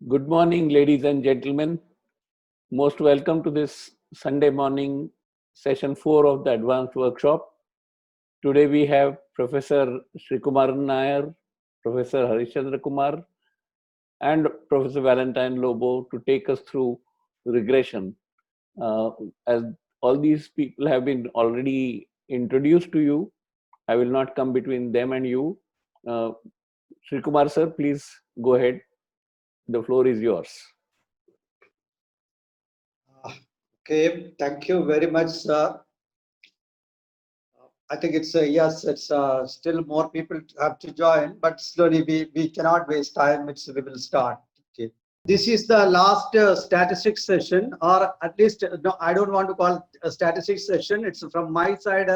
Good morning, ladies and gentlemen. Most welcome to this Sunday morning session 4 of the advanced workshop. Today we have Professor Srikumaran Nair, Professor Harishchandra Kumar, and Professor Valentine Lobo to take us through regression. As all these people have been already introduced to you, I will not come between them and you. Uh, Srikumar sir, please go ahead. The floor is yours. Uh, Okay, thank you very much, sir. I think it's yes, it's still more people have to join, but slowly we cannot waste time. We will start. Okay, this is the last statistics session, or at least no, I don't want to call it a statistics session. It's from my side,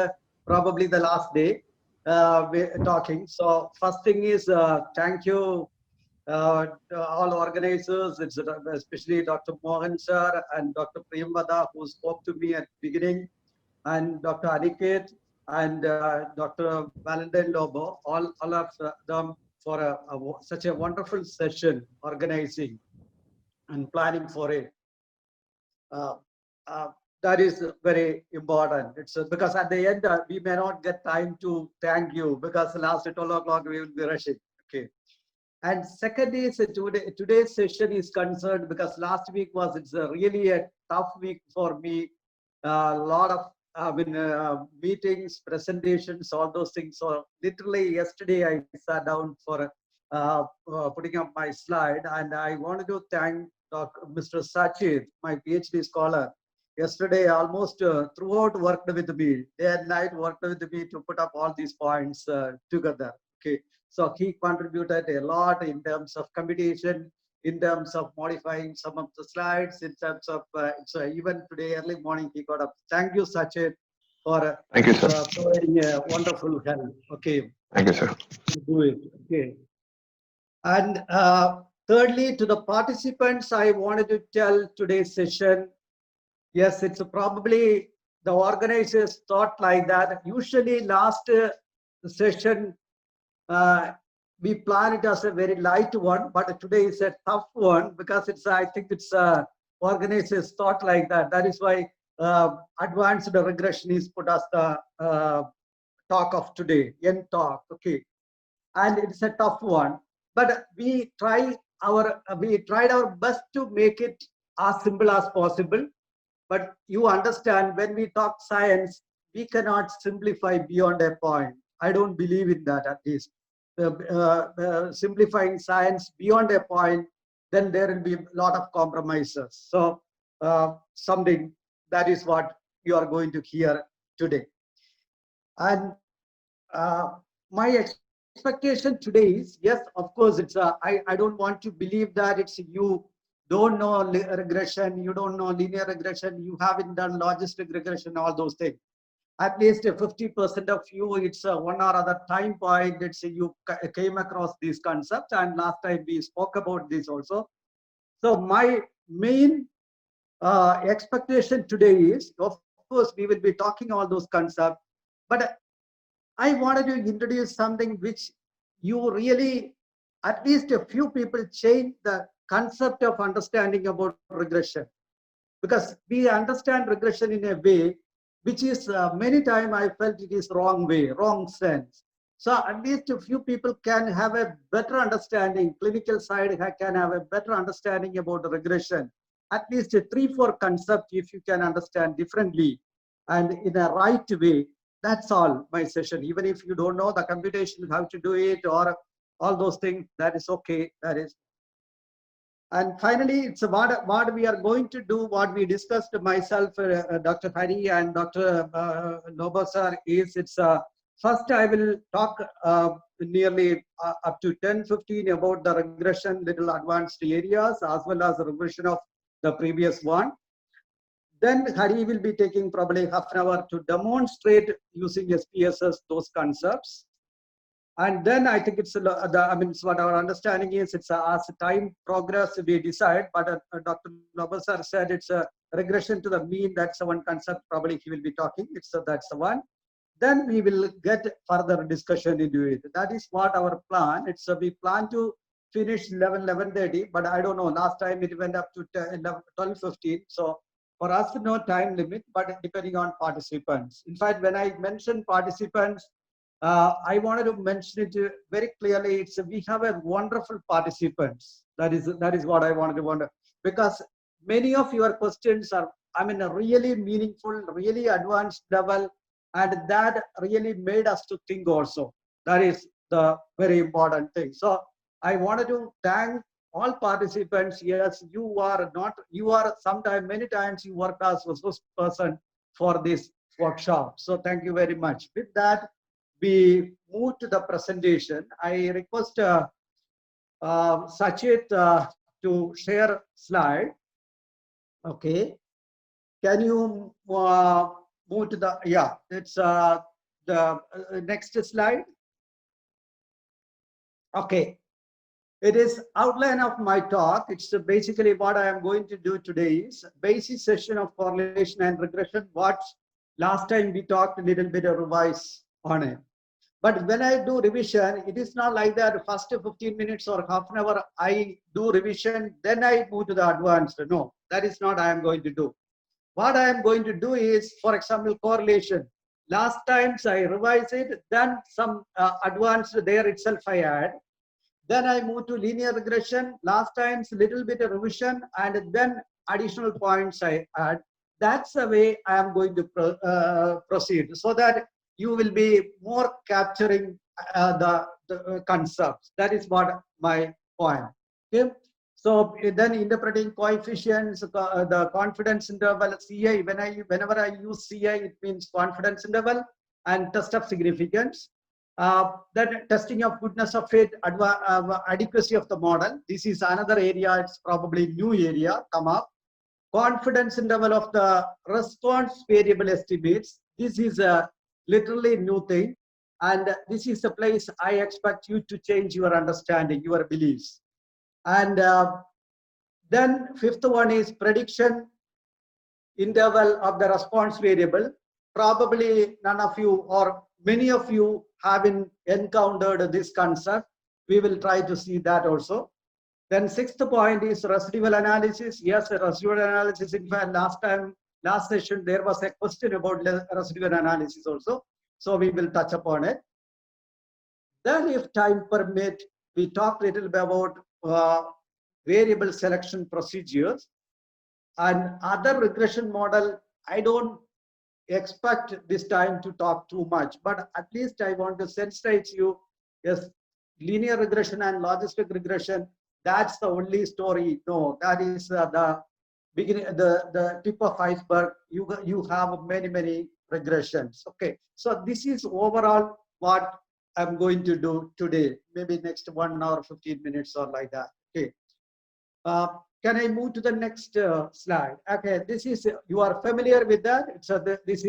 probably the last day we're talking. So first thing is thank you all organizers, it's especially Dr. Mohan sir and Dr. Priyamvada who spoke to me at the beginning, and Dr. Aniket and Dr. Valentine Lobo, all of them for such a wonderful session organizing and planning for it. Uh, uh, that is very important. It's because at the end we may not get time to thank you because last at 12 o'clock we will be rushing. Okay. And second is today's session is concerned because last week was it's a really a tough week for me. A lot of meetings, presentations, all those things. So literally yesterday I sat down for putting up my slide, and I wanted to thank Mr. Sachit, my PhD scholar. Yesterday, almost throughout worked with me, day and night worked with me to put up all these points together. Okay, so he contributed a lot in terms of computation, in terms of modifying some of the slides, in terms of even today early morning he got up. Thank you, Sachin, for Thank you, sir. providing a wonderful help. Okay, Thank you, sir. to do it. Okay, and thirdly, to the participants, I wanted to tell today's session. Yes, it's probably the organizers thought like that. Usually, last session uh, we plan it as a very light one, but today is a tough one because it's I think it's organizers thought like that. That is why advanced regression is put as the talk of today, end talk. Okay, and it's a tough one, but we tried our best to make it as simple as possible. But you understand, when we talk science, we cannot simplify beyond a point. I don't believe in that, at least. Simplifying science beyond a point, then there will be a lot of compromises. So, something that is what you are going to hear today. And my expectation today is, yes, of course, I don't want to believe that it's you don't know regression, you don't know linear regression, you haven't done logistic regression, all those things. At least 50% of you, it's one or other time point, you came across these concepts, and last time we spoke about this also. So my main expectation today is, of course, we will be talking all those concepts, but I wanted to introduce something which you really, at least a few people change the concept of understanding about regression. Because we understand regression in a way which is many times I felt it is wrong way, wrong sense. So at least a few people can have a better understanding, clinical side can have a better understanding about regression. At least a 3-4 concept if you can understand differently and in a right way. That's all my session. Even if you don't know the computation, how to do it or all those things, that is okay. That is. And finally, it's what we are going to do, what we discussed myself, Dr. Hari and Dr. Lobo sir, is first I will talk nearly up to 10-15 about the regression, little advanced areas, as well as the regression of the previous one. Then Hari will be taking probably half an hour to demonstrate using SPSS those concepts. And then I think it's what our understanding is, it's as time progress we decide, but Dr. Nobasar said it's a regression to the mean. That's the one concept probably he will be talking. That's the one. Then we will get further discussion into it. That is what our plan. We plan to finish 11:30, but I don't know. Last time it went up to 12:15. So for us, no time limit, but depending on participants. In fact, when I mentioned participants, I wanted to mention it very clearly. We have a wonderful participants. That is what I wanted to wonder, because many of your questions are, I mean, really meaningful, really advanced level, and that really made us to think also. That is the very important thing. So I wanted to thank all participants. Yes, you are sometimes, many times you work as a first person for this workshop. So thank you very much. With that, we move to the presentation. I request Sachit to share slide. Okay. Can you move to the, yeah, it's the next slide. Okay. It is outline of my talk. It's basically what I am going to do today is basic session of correlation and regression. What last time we talked a little bit of revise on it. But when I do revision, it is not like that. First 15 minutes or half an hour, I do revision, then I move to the advanced. No, that is not I am going to do. What I am going to do is, for example, correlation. Last times I revise it, then some advanced there itself I add. Then I move to linear regression. Last time's little bit of revision, and then additional points I add. That's the way I am going to proceed, so that you will be more capturing the concepts. That is what my point. Okay. So then interpreting coefficients, the confidence interval, CI. Whenever I use CI, it means confidence interval, and test of significance. Then testing of goodness of it, adequacy of the model. This is another area. It's probably new area come up. Confidence interval of the response variable estimates. This is a literally new thing, and this is the place I expect you to change your understanding, your beliefs. And then fifth one is prediction interval of the response variable. Probably none of you or many of you haven't encountered this concept. We will try to see that also. Then sixth point is residual analysis. Yes, residual analysis. In fact, last session, there was a question about residual analysis also. So we will touch upon it. Then if time permit, we talk a little bit about variable selection procedures and other regression model. I don't expect this time to talk too much, but at least I want to sensitize you. Yes, linear regression and logistic regression, that's the only story. No, that is the beginning, the tip of iceberg. You have many regressions. Okay, so this is overall what I'm going to do today. Maybe next 1 hour 15 minutes or like that. Okay. Can I move to the next slide? Okay, this is, you are familiar with that. This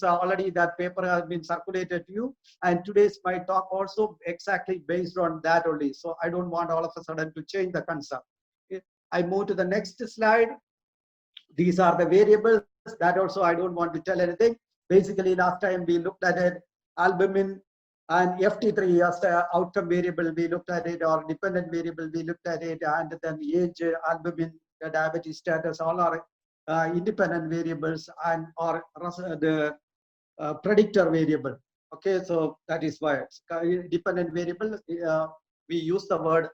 already that paper has been circulated to you, and today's my talk also exactly based on that only. So I don't want all of a sudden to change the concept. Okay. I move to the next slide. These are the variables. That also I don't want to tell anything. Basically, last time we looked at it, albumin and FT3 as the outcome variable, we looked at it, or dependent variable, we looked at it, and then age, albumin, the diabetes status, all are independent variables and or the predictor variable. Okay, so that is why dependent variable, we use the word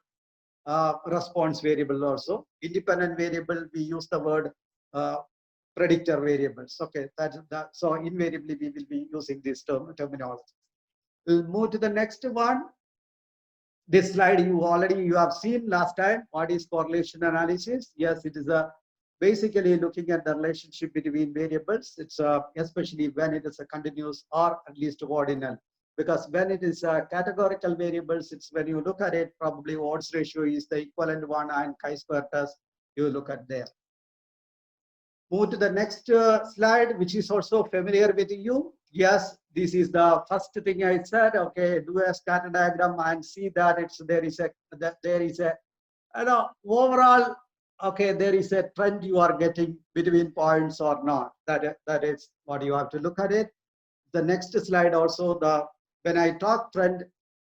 response variable also. Independent variable, we use the word predictor variables. Okay, so invariably we will be using this terminology. We'll move to the next one. This slide you have seen last time. What is correlation analysis? Yes, it is basically looking at the relationship between variables. It's especially when it is a continuous or at least ordinal. Because when it is categorical variables, it's when you look at it, probably odds ratio is the equivalent one, and chi-square test you look at there. Move to the next slide, which is also familiar with you. Yes, this is the first thing I said. Okay, do a scatter diagram and see that there is a overall, okay, there is a trend you are getting between points or not. That is what you have to look at it. The next slide also, when I talk trend,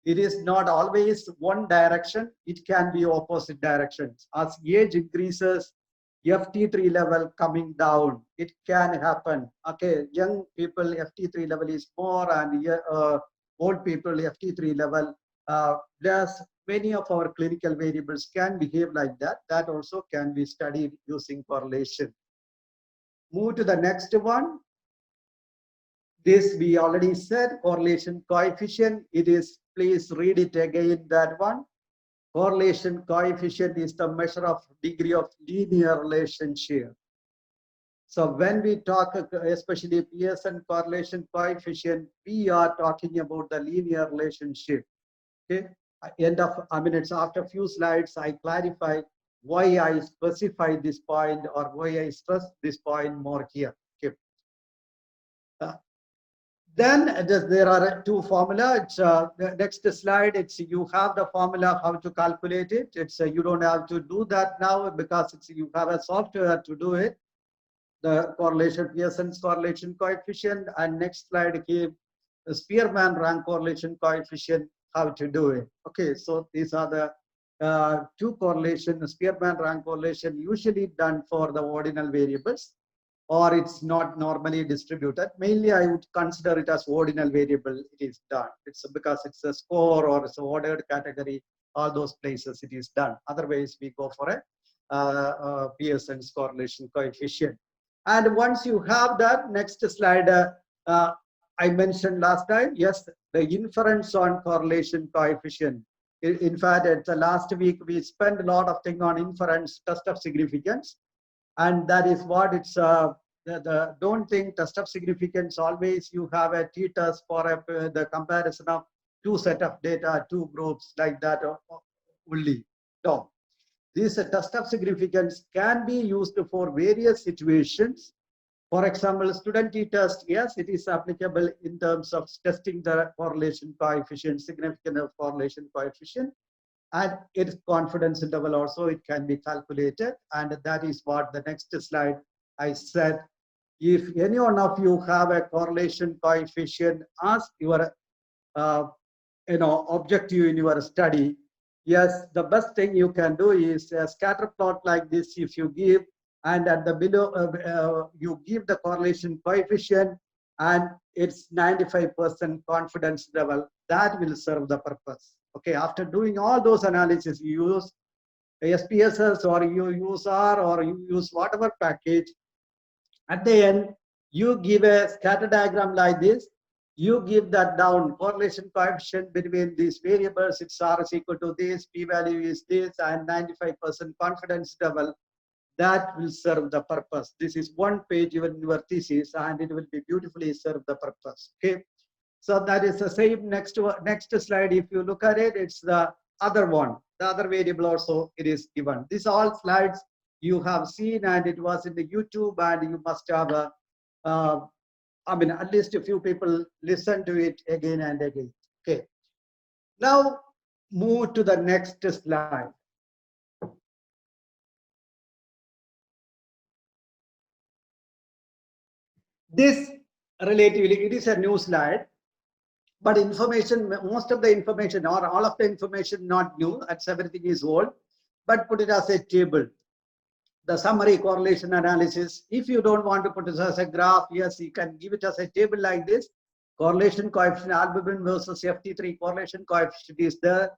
It is not always one direction. It can be opposite directions. As age increases, FT3 level coming down. It can happen. Okay, young people FT3 level is more, and old people FT3 level less. Many of our clinical variables can behave like that. That also can be studied using correlation. Move to the next one. This we already said, correlation coefficient. It is, please read it again, that one. Correlation coefficient is the measure of degree of linear relationship. So when we talk, especially Pearson correlation coefficient, we are talking about the linear relationship. Okay. It's after a few slides, I clarify why I specify this point or why I stress this point more here. Okay. Then there are two formula. It's the next slide. It's you have the formula how to calculate it. It's you don't have to do that now because it's you have a software to do it. The correlation, Pearson's correlation coefficient, and next slide give the Spearman rank correlation coefficient, how to do it. Okay, so these are the two correlation. Spearman rank correlation usually done for the ordinal variables, or it's not normally distributed. Mainly, I would consider it as ordinal variable. It is done. It's because it's a score or it's a ordered category. All those places it is done. Otherwise, we go for a Pearson's correlation coefficient. And once you have that, next slide, I mentioned last time, yes, the inference on correlation coefficient. In fact, at the last week, we spent a lot of thing on inference, test of significance. And that is what it's, don't think test of significance always you have a t-test for the comparison of two set of data, two groups like that only. No. This test of significance can be used for various situations. For example, student t-test, yes, it is applicable in terms of testing the correlation coefficient, significance of correlation coefficient, and its confidence interval also, it can be calculated. And that is what the next slide I said. If any one of you have a correlation coefficient as your objective in your study, yes, the best thing you can do is a scatter plot like this. If you give, and at the below you give the correlation coefficient and it's 95% confidence level, that will serve the purpose. Okay, after doing all those analysis, you use SPSS or you use R or you use whatever package. At the end, you give a scatter diagram like this. You give that down, correlation coefficient between these variables, it's R is equal to this, p-value is this, and 95% confidence level. That will serve the purpose. This is one page in your thesis, and it will be beautifully serve the purpose. Okay, so that is the same. Next slide, if you look at it, it's the other one. The other variable also it is given. These all slides you have seen, and it was in the YouTube, and you must have at least a few people listen to it again and again. Okay, now move to the next slide. This relatively, it is a new slide, but information, most of the information or all of the information not new, as everything is old, but put it as a table. The summary correlation analysis, if you don't want to put it as a graph, yes, you can give it as a table like this. Correlation coefficient, albumin versus FT3 correlation coefficient is the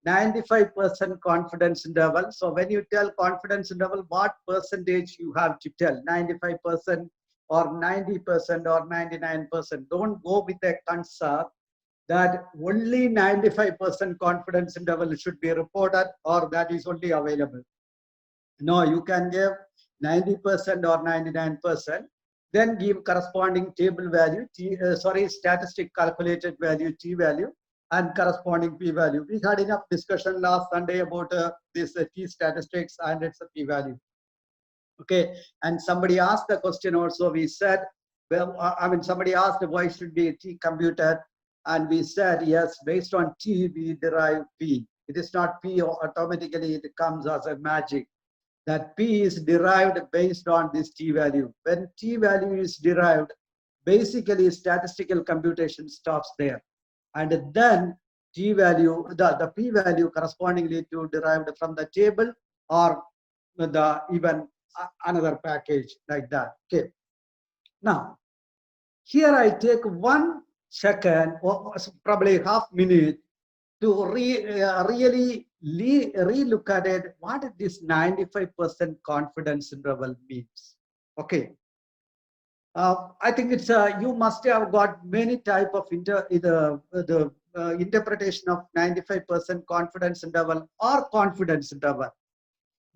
95% confidence interval. So when you tell confidence interval, what percentage you have to tell, 95% or 90% or 99%. Don't go with a concept that only 95% confidence interval should be reported or that is only available. No, you can give 90% or 99%, then give corresponding table value, statistic calculated value, t value, and corresponding p value. We had enough discussion last Sunday about this t statistics and its p value. Okay, and somebody asked the question also. We said, well, somebody asked why should be t computed, and we said yes, based on t we derive p. It is not p automatically; it comes as a magic. That p is derived based on this t value. When t value is derived, basically statistical computation stops there, and then t-value, the p-value correspondingly to derived from the table or the even another package like that. Okay. Now, here I take 1 second or probably half minute to really re-look at it, what this 95% confidence interval means. Okay. I think it's you must have got many type of interpretation of 95% confidence interval or confidence interval.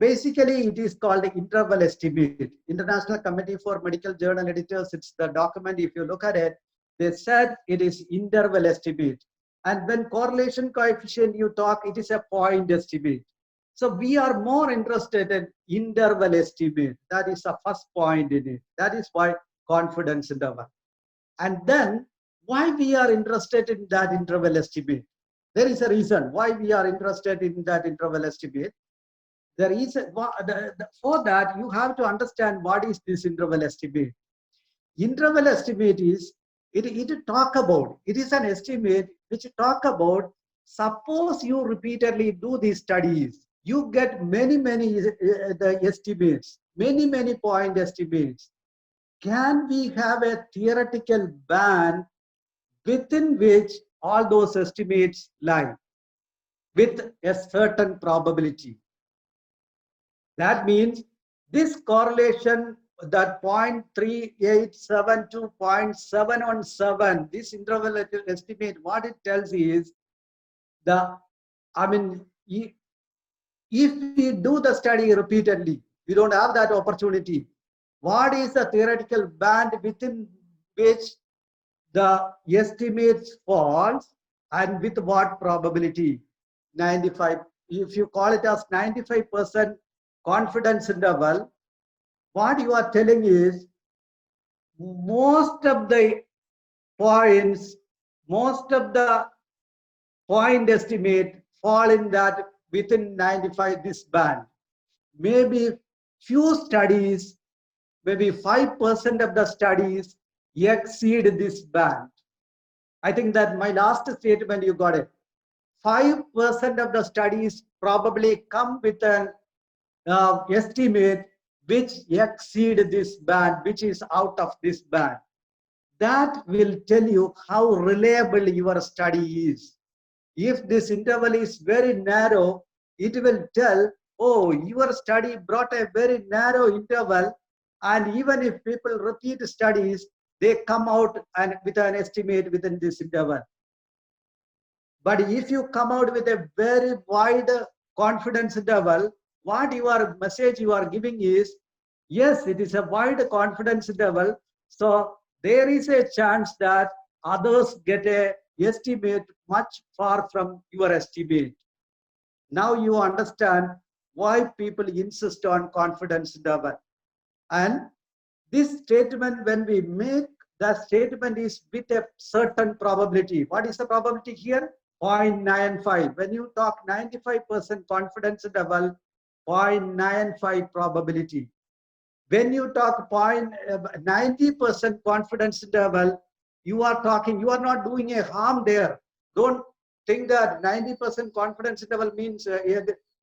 Basically, it is called interval estimate. International Committee for Medical Journal Editors, it's the document. If you look at it, they said it is interval estimate. And when correlation coefficient you talk, it is a point estimate. So we are more interested in interval estimate. That is the first point in it. That is why confidence interval. And then why we are interested in that interval estimate? There is a reason why we are interested in that interval estimate. The reason for that, you have to understand what is this interval estimate. Interval estimate is it is an estimate which talk about, suppose you repeatedly do these studies, you get many the estimates, many point estimates. Can we have a theoretical band within which all those estimates lie with a certain probability? That means this correlation, that 0.387 to 0.717, this interval estimate, what it tells is if we do the study repeatedly, we don't have that opportunity. What is the theoretical band within which the estimates falls and with what probability? 95. If you call it as 95% confidence interval, what you are telling is most of the points, most of the point estimate fall in that within 95 this band. Maybe few studies, maybe 5% of the studies exceed this band. I think that my last statement, you got it. 5% of the studies probably come with an estimate which exceed this band, which is out of this band. That will tell you how reliable your study is. If this interval is very narrow, it will tell, oh, your study brought a very narrow interval, and even if people repeat studies, they come out and with an estimate within this interval. But if you come out with a very wide confidence interval, what your message you are giving is, yes, it is a wide confidence interval, so there is a chance that others get a estimate much far from your estimate. Now you understand why people insist on confidence interval. And this statement, when we make, the statement is with a certain probability. What is the probability here? 0.95. When you talk 95% confidence interval, 0.95 probability. When you talk 90% confidence interval, you are not doing a harm there. Don't think that 90% confidence interval means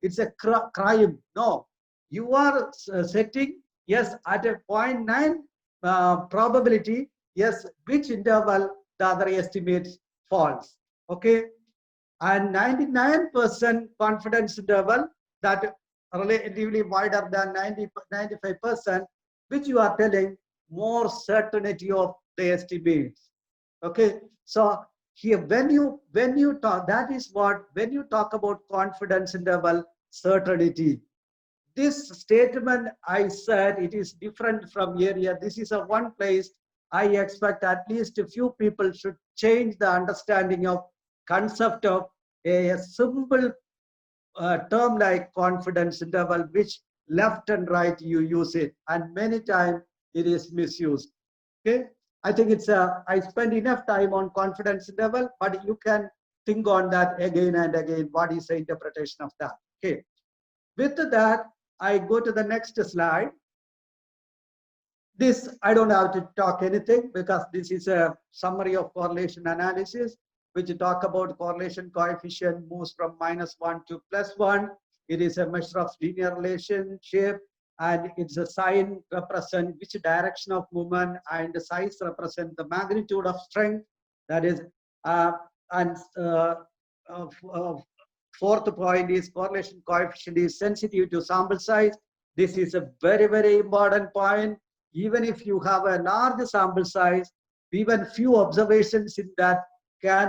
it's a crime. No, you are setting, yes, at a 0.9 probability, yes, which interval the other estimates falls. Okay, and 99% confidence interval, that relatively wider than 95%, which you are telling more certainty of the estimates. Okay, so here when you talk, that is what, when you talk about confidence interval certainty, this statement I said it is different from area. This is a one place I expect at least a few people should change the understanding of concept of a simple term like confidence interval, which left and right you use it, and many times it is misused. Okay, I think it's I spend enough time on confidence interval, but you can think on that again and again. What is the interpretation of that? Okay, with that I go to the next slide. This I don't have to talk anything because this is a summary of correlation analysis. which talk about correlation coefficient moves from -1 to +1. It is a measure of linear relationship, and it's a sign represent which direction of movement, and the size represent the magnitude of strength. That is, and fourth point is correlation coefficient is sensitive to sample size. This is a very, very important point. Even if you have a large sample size, even few observations in that can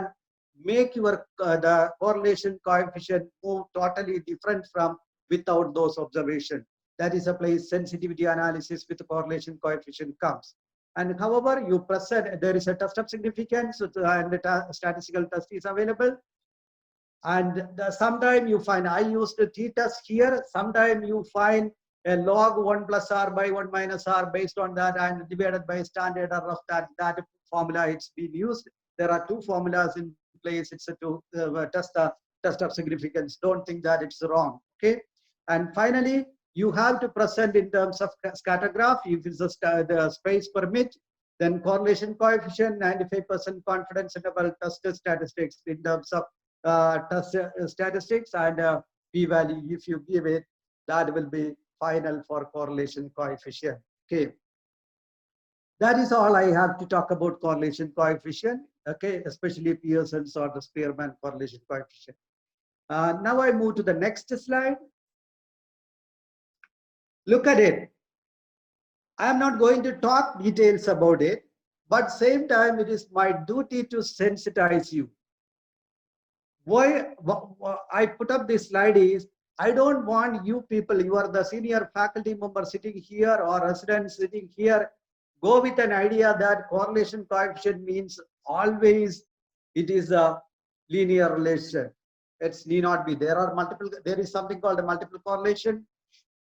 make your the correlation coefficient move totally different from without those observations. That is a place sensitivity analysis with correlation coefficient comes. And however, you present, there is a test of significance, and the statistical test is available. And sometimes you find, I used the t-test here, sometimes you find a log 1 plus r by 1 minus r based on that and divided by standard error of that formula it's been used. There are two formulas in place. It's to test of significance. Don't think that it's wrong. Okay. And finally, you have to present in terms of scatter graph. If it's the space permit, then correlation coefficient, 95% confidence interval, test statistics in terms of test statistics, and p-value. If you give it, that will be final for correlation coefficient. Okay. That is all I have to talk about correlation coefficient. Okay, especially Pearson's or the Spearman correlation coefficient. Now I move to the next slide. Look at it. I am not going to talk details about it, but same time it is my duty to sensitize you. Why I put up this slide is, I don't want you people, you are the senior faculty member sitting here or residents sitting here, go with an idea that correlation coefficient means always it is a linear relation. It need not be. There are multiple, there is something called a multiple correlation.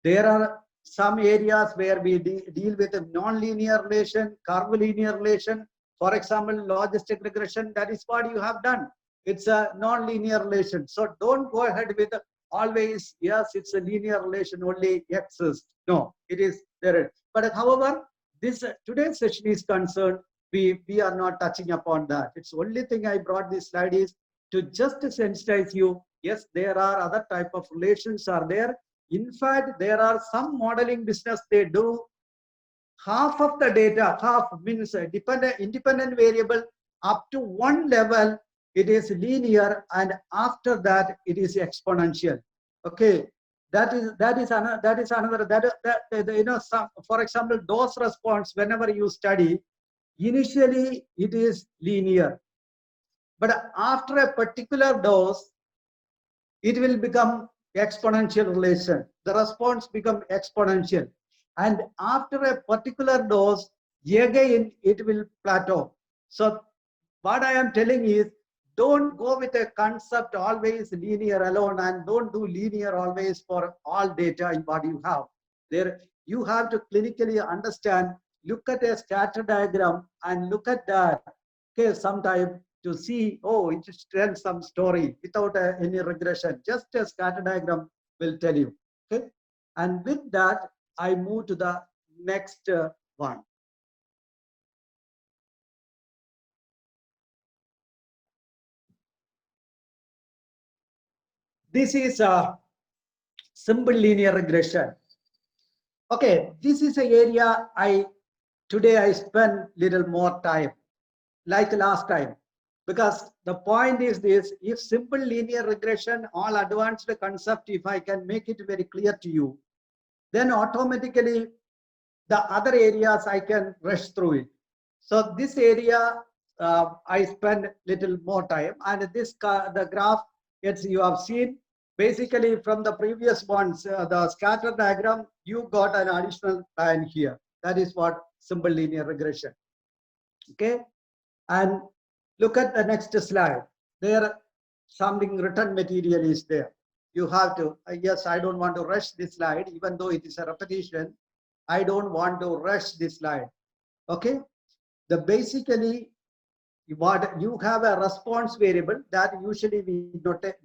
There are some areas where we deal with a non-linear relation, curvilinear relation. For example, logistic regression, that is what you have done. It's a non-linear relation. So don't go ahead with always, yes, it's a linear relation, only exists. No, it is there. But however, this today's session is concerned, we are not touching upon that. It's only thing I brought this slide is to just sensitize you. Yes, there are other type of relations are there. In fact, there are some modeling business they do. Half of the data, half means independent variable up to one level, it is linear, and after that it is exponential. Okay, that is another you know, some, for example, dose response. Whenever you study, initially it is linear, but after a particular dose, it will become exponential relation. The response become exponential, and after a particular dose, again it will plateau. So what I am telling is, don't go with a concept always linear alone, and don't do linear always for all data in what you have. There, you have to clinically understand, look at a scatter diagram and look at that. Okay, sometime to see, oh, it tells some story without any regression. Just a scatter diagram will tell you. Okay, and with that, I move to the next one. This is a simple linear regression. Okay, this is an area today I spend little more time, like last time, because the point is this: if simple linear regression, all advanced concept, if I can make it very clear to you, then automatically the other areas I can rush through it. So this area I spend little more time, and this the graph, it's you have seen. Basically, from the previous ones, the scatter diagram, you got an additional line here. That is what simple linear regression. Okay, and look at the next slide. There, something written material is there. You have to. Yes, I don't want to rush this slide, even though it is a repetition. I don't want to rush this slide. Okay, the basically, what you have a response variable that usually we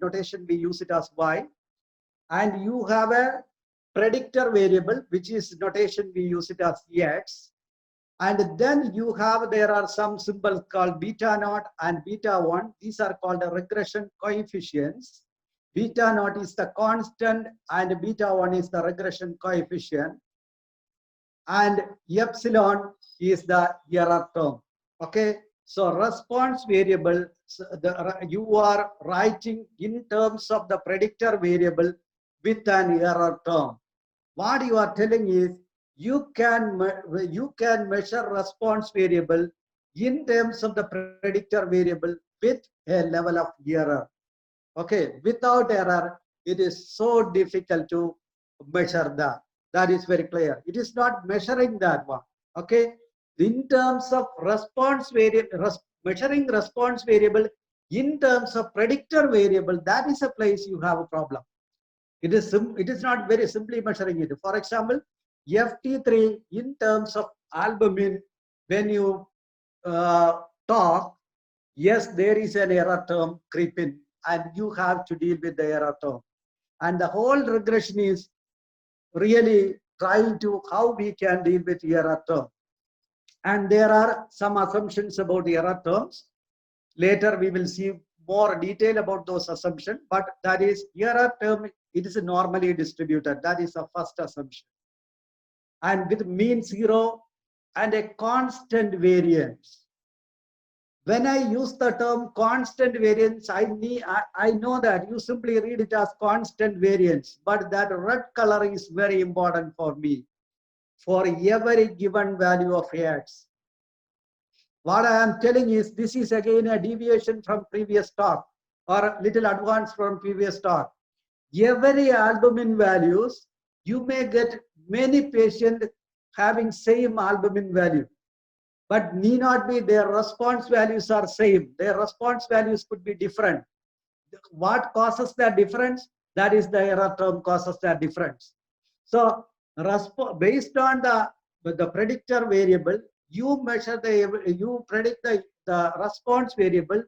notation we use it as y, and you have a predictor variable which is notation we use it as x, And then you have, there are some symbols called beta naught and beta 1. These are called the regression coefficients. Beta naught is the constant and beta 1 is the regression coefficient. And epsilon is the error term. Okay, so response variable, you are writing in terms of the predictor variable with an error term. What you are telling is you can measure response variable in terms of the predictor variable with a level of error. Okay, without error, it is so difficult to measure that. That is very clear. It is not measuring that one. Okay, in terms of response variable, measuring response variable in terms of predictor variable, that is a place you have a problem. It is not very simply measuring it. For example, FT3 in terms of albumin, when you talk, yes, there is an error term creeping, and you have to deal with the error term. And the whole regression is really trying to how we can deal with error term. And there are some assumptions about error terms. Later we will see more detail about those assumptions, but that is error term, it is normally distributed. That is the first assumption. And with mean 0 and a constant variance. When I use the term constant variance, I know that you simply read it as constant variance, but that red color is very important for me. For every given value of x. What I am telling is this is again a deviation from previous talk, or a little advanced from previous talk. Every albumin values, you may get many patients having same albumin value, but need not be their response values are same. Their response values could be different. What causes that difference? That is the error term causes that difference. So based on the predictor variable, you measure you predict the response variable.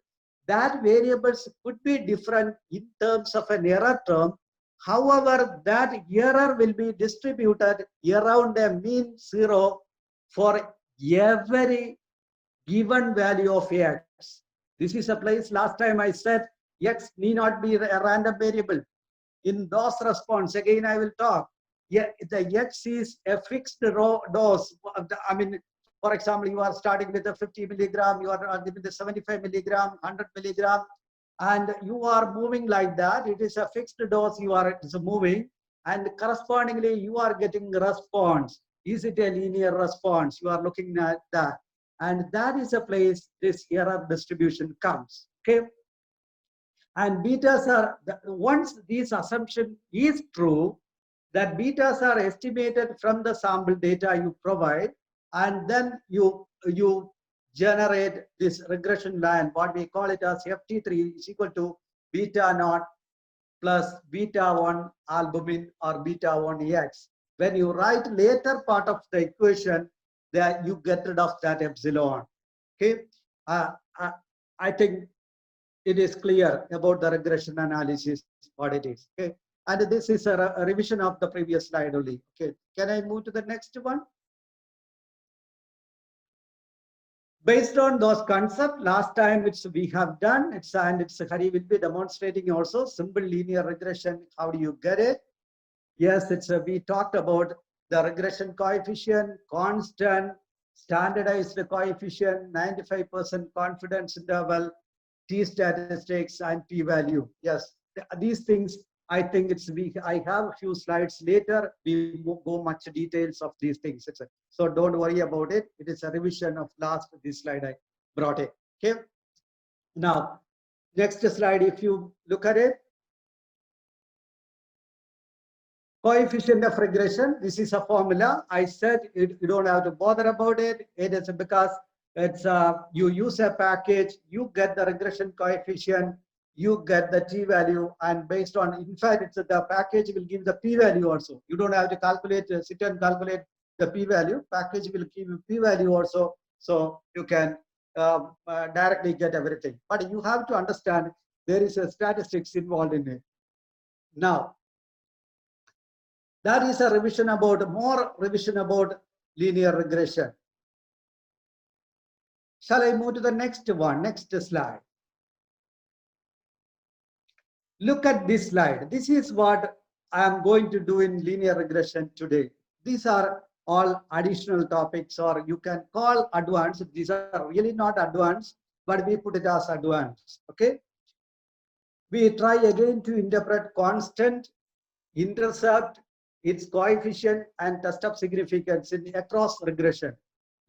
That variables could be different in terms of an error term. However, that error will be distributed around a mean 0 for every given value of x. This is a place last time I said x need not be a random variable. In dose response, again I will talk. Yeah, the x is a fixed dose. I mean, for example, you are starting with a 50 milligram, you are giving the 75 milligram, 100 milligram, and you are moving like that. It is a fixed dose you are moving, and correspondingly you are getting response. Is it a linear response? You are looking at that. And that is a place this error distribution comes. Okay. And betas are, once this assumption is true, that betas are estimated from the sample data you provide, and then you generate this regression line. What we call it as FT3 is equal to beta naught plus beta 1 albumin or beta 1 x. When you write later part of the equation, that you get rid of that epsilon. Okay, I think it is clear about the regression analysis what it is. Okay, and this is a revision of the previous slide only. Okay, can I move to the next one? Based on those concepts, last time which we have done, Hari will be demonstrating also simple linear regression. How do you get it? Yes, we talked about the regression coefficient, constant, standardized coefficient, 95% confidence interval, T statistics, and P value. Yes, these things, I think I have a few slides later. We will go much details of these things. So don't worry about it. It is a revision of this slide I brought it. Okay. Now, next slide, if you look at it, coefficient of regression, this is a formula. I said you don't have to bother about it. It is because it's you use a package, you get the regression coefficient, you get the t value, and based on, in fact, it's the package will give the p value also. You don't have to calculate, sit and calculate the p value. Package will give you p value also, so you can directly get everything. But you have to understand there is a statistics involved in it. Now, that is a more revision about linear regression. Shall I move to the next one, next slide? Look at this slide. This is what I am going to do in linear regression today. These are all additional topics, or you can call advanced. These are really not advanced, but we put it as advanced. Okay. We try again to interpret constant, intercept, its coefficient, and test of significance in across regression.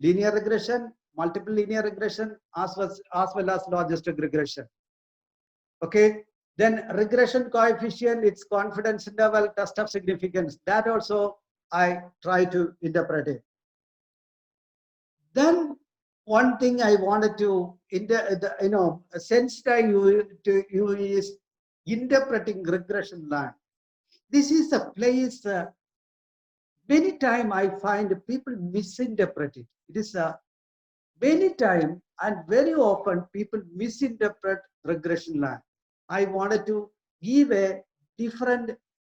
Linear regression, multiple linear regression, as well as logistic regression. Okay. Then regression coefficient, its confidence interval, test of significance. That also I try to interpret it. Then one thing I wanted to sensitize you is interpreting regression line. This is a place many times I find people misinterpret it. It is a many times and very often people misinterpret regression line. I wanted to give a different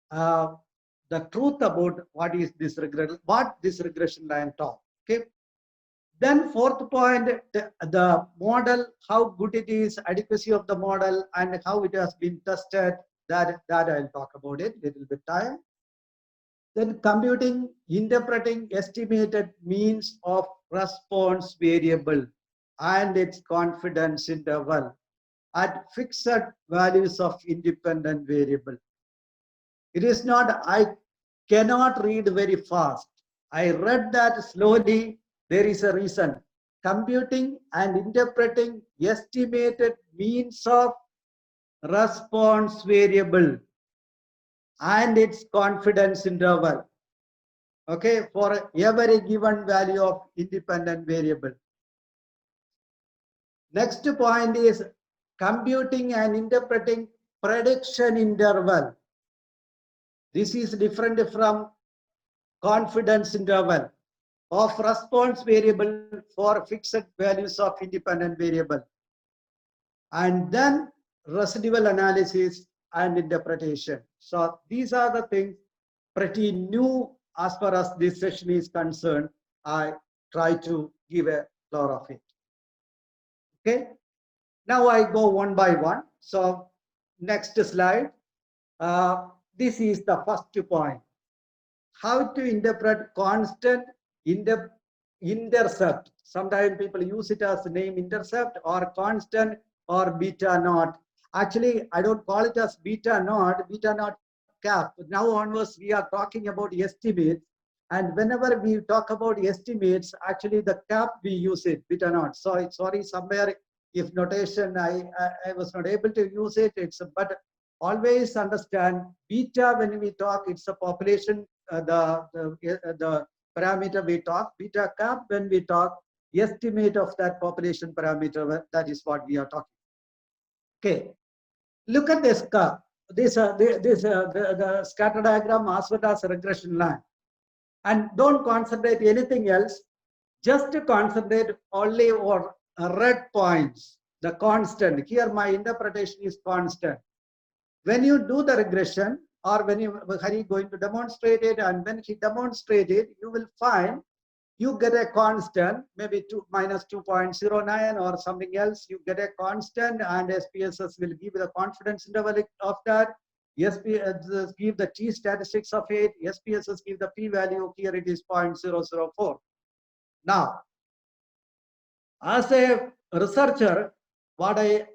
the truth about what is this regression line talk. Okay. Then fourth point, the model, how good it is, adequacy of the model, and how it has been tested. That I'll talk about it little bit time. Then computing, interpreting estimated means of response variable and its confidence interval at fixed values of independent variable. It is not, I cannot read very fast. I read that slowly. There is a reason. Computing and interpreting estimated means of response variable and its confidence interval. Okay, for every given value of independent variable. Next point is computing and interpreting prediction interval. This is different from confidence interval of response variable for fixed values of independent variable. And then residual analysis and interpretation. So these are the things pretty new as far as this session is concerned. I try to give a floor of it. Okay. Now I go one by one. So next slide. This is the first point. How to interpret constant intercept. Sometimes people use it as the name intercept or constant or beta naught. Actually, I don't call it as beta naught cap. Now onwards, we are talking about estimates. And whenever we talk about estimates, actually the cap we use it, beta naught. So sorry, somewhere if notation I was not able to use it. But always understand beta when we talk, it's a population, the parameter we talk, beta cap when we talk, estimate of that population parameter, that is what we are talking. Okay, look at this curve. The scatter diagram as well as regression line. And don't concentrate anything else, just concentrate only on red points, the constant. Here my interpretation is constant. When you do the regression, or when Hari going to demonstrate it, and when he demonstrates it, you will find you get a constant, maybe minus 2.09 or something else. You get a constant, and SPSS will give the confidence interval of that. SPSS give the t statistics of it. SPSS give the p value. Here it is 0.004. Now, as a researcher, what I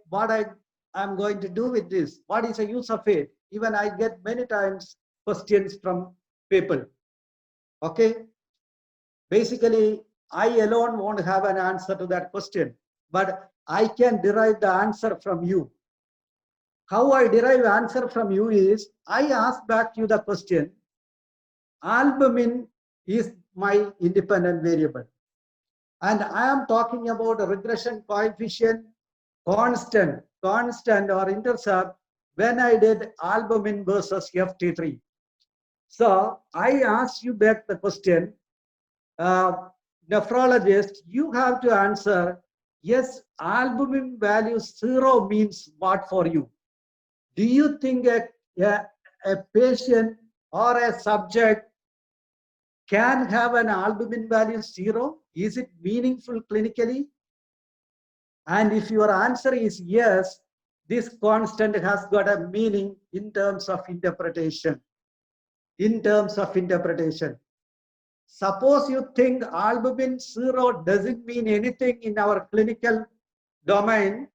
am going to do with this, what is the use of it? Even I get many times questions from people. Okay, basically I alone won't have an answer to that question, but I can derive the answer from you. How I derive answer from you is, I ask back you the question, albumin is my independent variable, and I am talking about a regression coefficient constant or intercept when I did albumin versus FT3. So I ask you back the question, nephrologist, you have to answer, yes, albumin value 0 means what for you? Do you think a patient or a subject can have an albumin value 0? Is it meaningful clinically? And if your answer is yes, this constant has got a meaning in terms of interpretation. In terms of interpretation. Suppose you think albumin 0 doesn't mean anything in our clinical domain,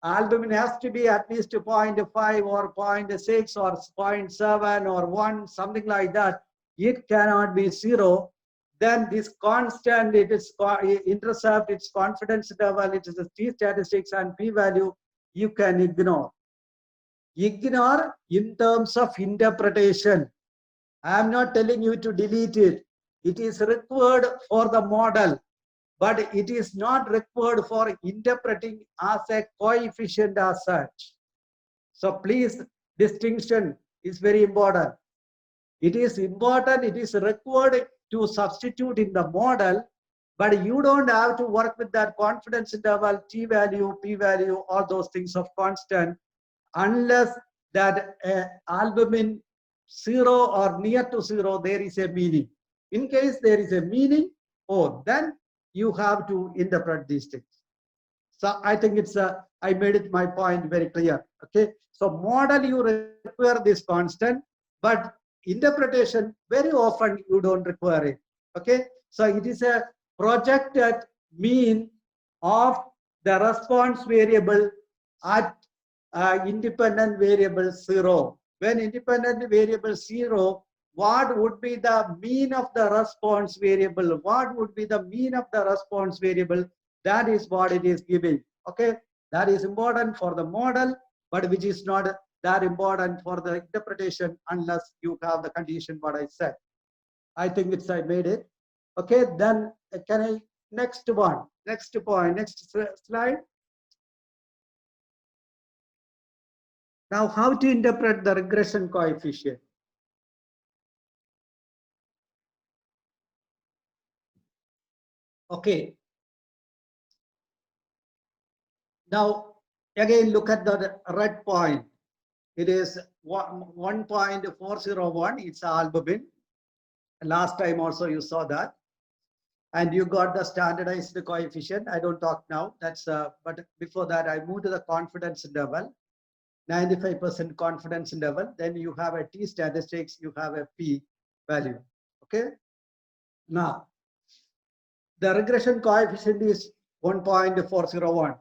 albumin has to be at least 0.5 or 0.6 or 0.7 or 1, something like that. It cannot be 0. Then this constant, it is intercept, its confidence interval, it is the t statistics and p-value, you can ignore. Ignore in terms of interpretation. I am not telling you to delete it. It is required for the model, but it is not required for interpreting as a coefficient as such. So please, distinction is very important. It is important, it is required to substitute in the model, but you don't have to work with that confidence interval, t-value, p-value, all those things of constant, unless that albumin 0 or near to 0, there is a meaning. In case there is a meaning, then you have to interpret these things. So I think it's I made it my point very clear. Okay. So model you require this constant, but interpretation very often you don't require it. Okay. So it is a projected mean of the response variable at independent variable 0. When independent variable 0, what would be the mean of the response variable? What would be the mean of the response variable? That is what it is giving. Okay, that is important for the model, but which is not that important for the interpretation unless you have the condition what I said. I think it's I made it. Okay, then can I next one, next point, next slide. Now, how to interpret the regression coefficient? Okay. Now, again, look at the red point. It is 1.401. It's albumin. Last time also you saw that. And you got the standardized coefficient. I don't talk now. That's but before that, I moved to the confidence interval. 95% confidence interval. Then you have a t statistics. You have a p value. Okay. Now, the regression coefficient is 1.401.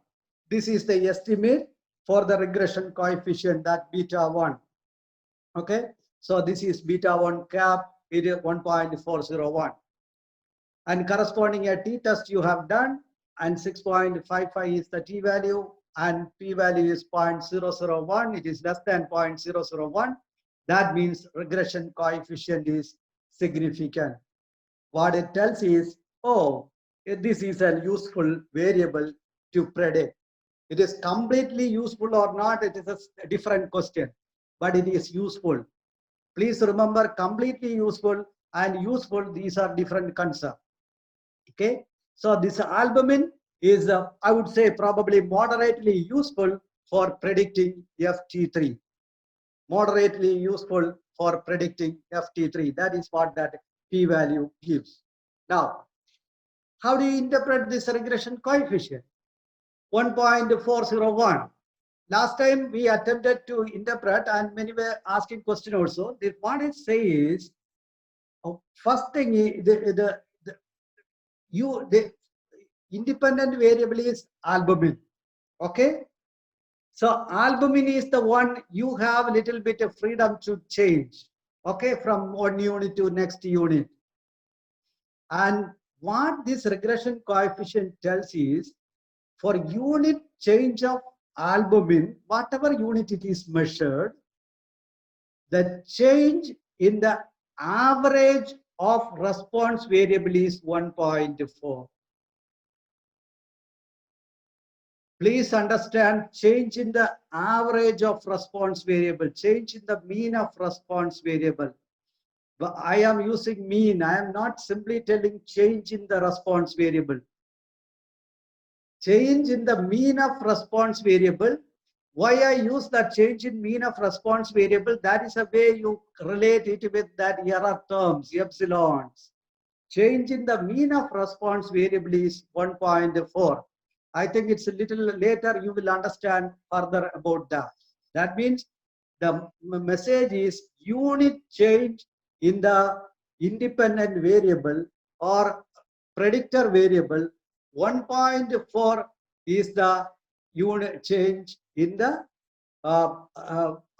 This is the estimate for the regression coefficient, that beta 1. Okay, so this is beta 1 cap, it is 1.401. And corresponding a t-test you have done, and 6.55 is the t-value, and p-value is 0.001, it is less than 0.001. That means regression coefficient is significant. What it tells is, this is a useful variable to predict. It is completely useful or not, it is a different question, but it is useful. Please remember, completely useful and useful, these are different concepts. Okay, so this albumin is, I would say, probably moderately useful for predicting FT3. Moderately useful for predicting FT3. That is what that p-value gives. Now, how do you interpret this regression coefficient? 1.401. Last time we attempted to interpret, and many were asking question also. What it says, first thing, the independent variable is albumin. Okay, so albumin is the one you have a little bit of freedom to change. Okay, from one unit to next unit. And what this regression coefficient tells is, for unit change of albumin, whatever unit it is measured, the change in the average of response variable is 1.4. Please understand, change in the average of response variable, change in the mean of response variable. But I am using mean, I am not simply telling change in the response variable. Change in the mean of response variable. Why I use that change in mean of response variable? That is a way you relate it with that error terms, epsilons. Change in the mean of response variable is 1.4. I think it's a little later you will understand further about that. That means the message is unit change in the independent variable or predictor variable. 1.4 is the unit change in the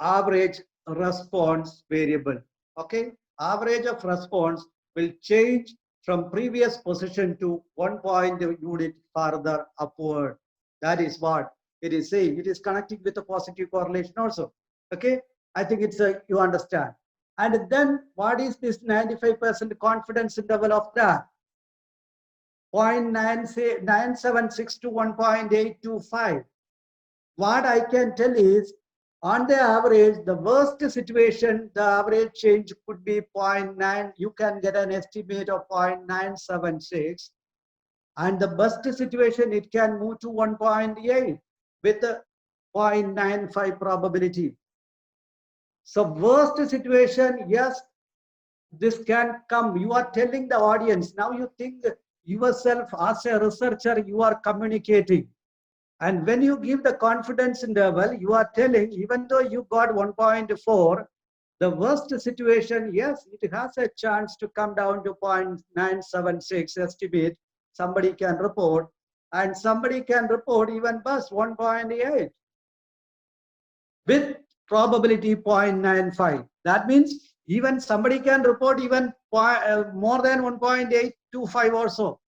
average response variable. Okay, average of response will change from previous position to 1 point unit further upward. That is what it is saying. It is connecting with a positive correlation also. Okay, I think it's a, you understand. And then what is this 95% confidence interval of that? 0.976 to 1.825. What I can tell is, on the average, the worst situation, the average change could be 0.9. You can get an estimate of 0.976. And the best situation, it can move to 1.8 with a 0.95 probability. So worst situation, yes, this can come. You are telling the audience. Now you think yourself as a researcher, you are communicating. And when you give the confidence interval, you are telling, even though you got 1.4, the worst situation, yes, it has a chance to come down to 0.976 estimate. Somebody can report, and somebody can report even worse, 1.8 with probability 0.95. That means even somebody can report even more than 1.825 or so.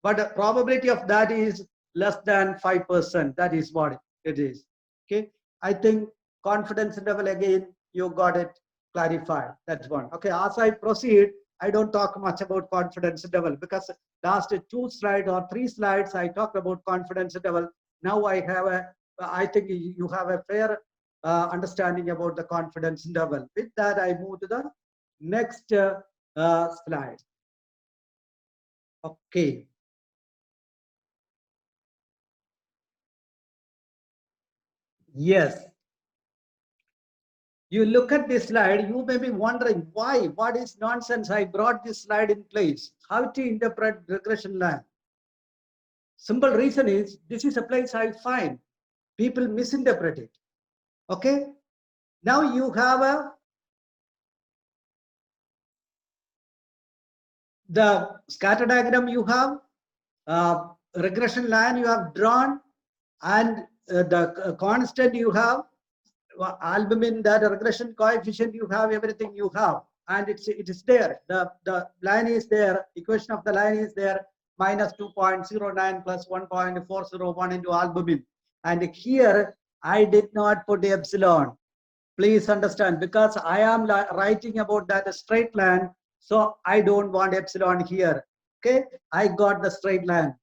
But the probability of that is less than 5%. That is what it is. Okay. I think confidence interval, again, you got it clarified. That's one. Okay. As I proceed, I don't talk much about confidence interval because last 2 slides or 3 slides, I talked about confidence interval. Now I think you have a fair understanding about the confidence interval. With that, I move to the next slide. Okay. Yes. You look at this slide, you may be wondering why, what is nonsense? I brought this slide in place. How to interpret regression line? Simple reason is, this is a place I find people misinterpret it. Okay. Now you have the scatter diagram, you have regression line you have drawn, and the constant you have, albumin, that regression coefficient you have, everything you have, and it is there. The line is there, equation of the line is there, minus 2.09 plus 1.401 into albumin. And here I did not put epsilon. Please understand, because I am writing about that straight line, so I don't want epsilon here. Okay, I got the straight line.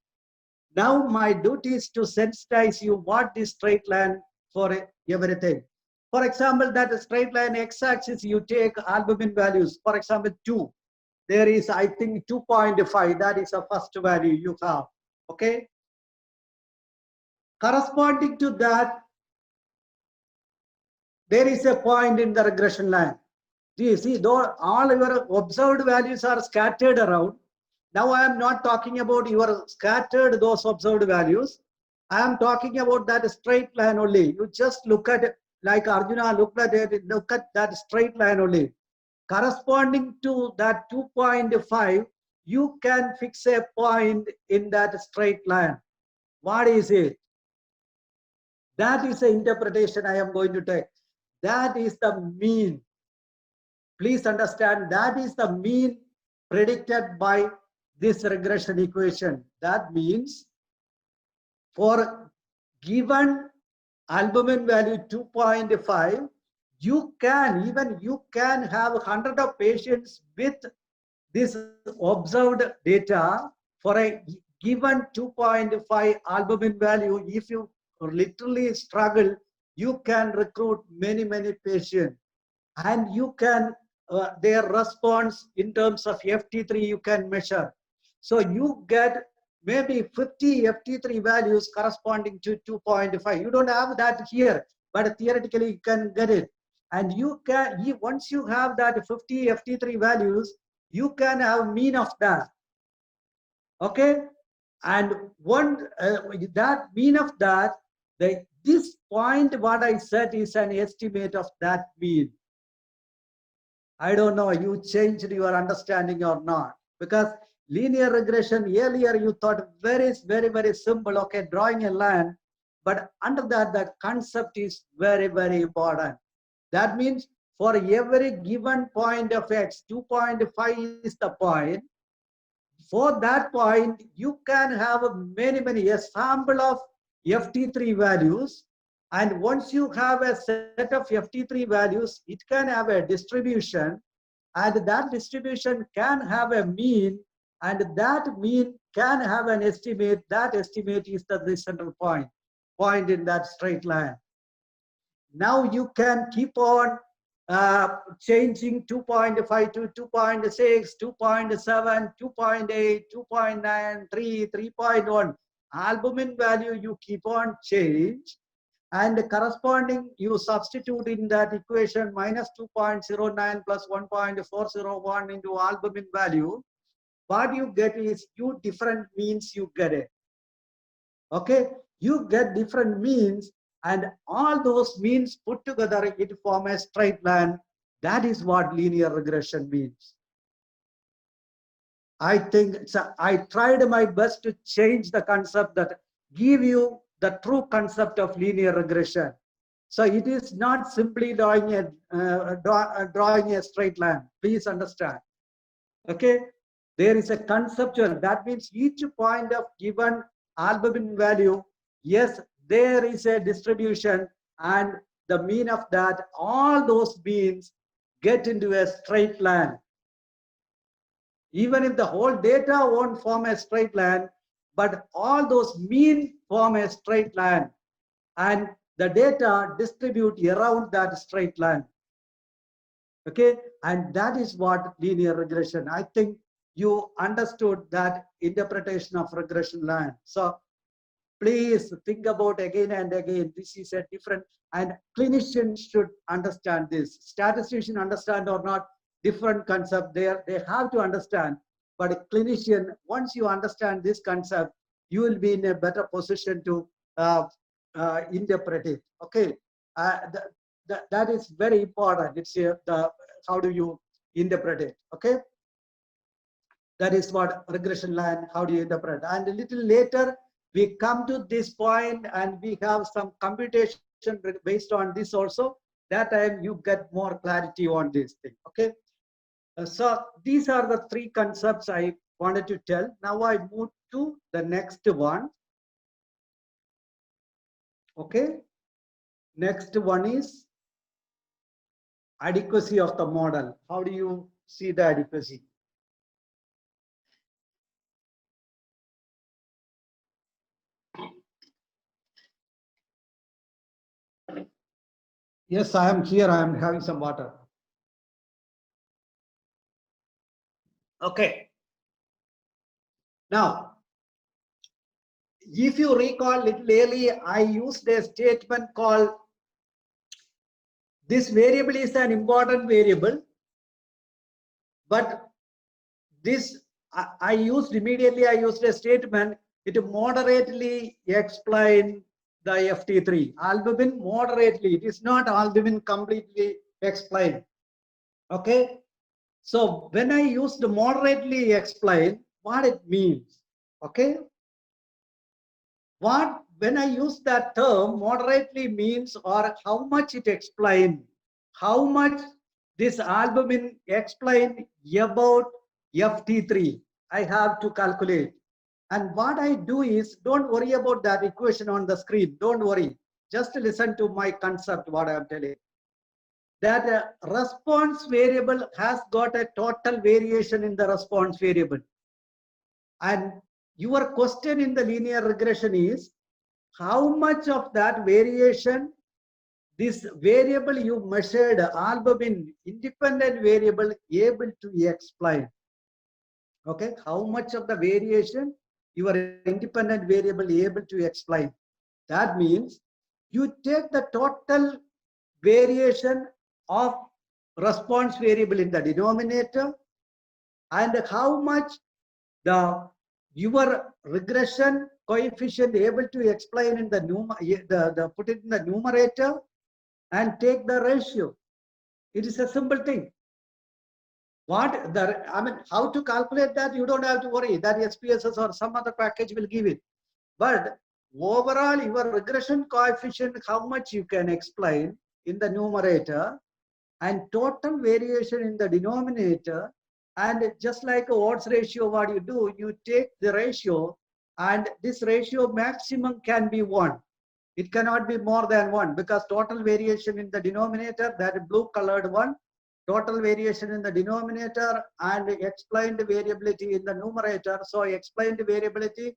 Now my duty is to sensitize you what is straight line for everything. For example, that straight line x-axis, you take albumin values. For example, 2. There is, I think, 2.5. That is the first value you have. Okay. Corresponding to that, there is a point in the regression line. You see, though all your observed values are scattered around. Now I am not talking about your scattered those observed values. I am talking about that straight line only. You just look at it like Arjuna looked at it, look at that straight line only. Corresponding to that 2.5, you can fix a point in that straight line. What is it? That is the interpretation I am going to take. That is the mean. Please understand, that is the mean predicted by this regression equation. That means for given albumin value 2.5, you can have 100 of patients with this observed data for a given 2.5 albumin value. If you literally struggle, you can recruit many patients, and you can their response in terms of FT3 you can measure. So you get maybe 50 FT3 values corresponding to 2.5. You don't have that here, but theoretically you can get it. And you can, once you have that 50 FT3 values, you can have mean of that. Okay. And one that mean of that, this point what I said is an estimate of that mean. I don't know, you changed your understanding or not, because linear regression earlier you thought very simple, okay, drawing a line, but under that the concept is very important. That means for every given point of x, 2.5 is the point. For that point, you can have many a sample of FT3 values. And once you have a set of FT3 values, it can have a distribution. And that distribution can have a mean. And that mean can have an estimate. That estimate is the central point in that straight line. Now you can keep on changing 2.5 to 2.6, 2.7, 2.8, 2.9, 3, 3.1. Albumin value you keep on change, and corresponding you substitute in that equation minus 2.09 plus 1.401 into albumin value. What you get is two different means you get it. Okay, you get different means, and all those means put together it form a straight line. That is what linear regression means. I think I tried my best to change the concept, that give you the true concept of linear regression. So it is not simply drawing a straight line. Please understand. Okay, there is a conceptual. That means each point of given albumin value, yes, there is a distribution, and the mean of that, all those means get into a straight line. Even if the whole data won't form a straight line, but all those mean form a straight line, and the data distribute around that straight line. Okay, and that is what linear regression. I think you understood that interpretation of regression line. So please think about again and again. This is a different, and clinicians should understand this. Statistician understand or not, different concept. They have to understand. But a clinician, once you understand this concept, you will be in a better position to interpret it. Okay, that is very important. It's how do you interpret it? Okay, that is what regression line. How do you interpret? And a little later we come to this point, and we have some computation based on this also. That time you get more clarity on this thing. Okay, so these are the three concepts I wanted to tell. Now I move to the next one. Okay, next one is adequacy of the model. How do you see the adequacy? Yes, I am here. I am having some water. Okay. Now, if you recall little earlier, I used a statement called, this variable is an important variable, but this I used a statement, it moderately explain the FT3. Albumin moderately, it is not albumin completely explained. Okay, so when I used to moderately explain, what it means. Okay, when I use that term, moderately means, or how much it explains, how much this albumin explain about FT3, I have to calculate. And what I do is, don't worry about that equation on the screen. Don't worry. Just listen to my concept, what I am telling. That a response variable has got a total variation in the response variable. And your question in the linear regression is, how much of that variation, this variable you measured, albumin, independent variable, able to explain? Okay, how much of the variation your independent variable able to explain? That means you take the total variation of response variable in the denominator, and how much the your regression coefficient able to explain in the put it in the numerator and take the ratio. It is a simple thing. How to calculate that, you don't have to worry. That SPSS or some other package will give it. But overall, your regression coefficient, how much you can explain in the numerator, and total variation in the denominator, and just like a odds ratio, what you do, you take the ratio, and this ratio maximum can be 1. It cannot be more than 1, because total variation in the denominator, that blue colored one, total variation in the denominator and explained variability in the numerator. So explained variability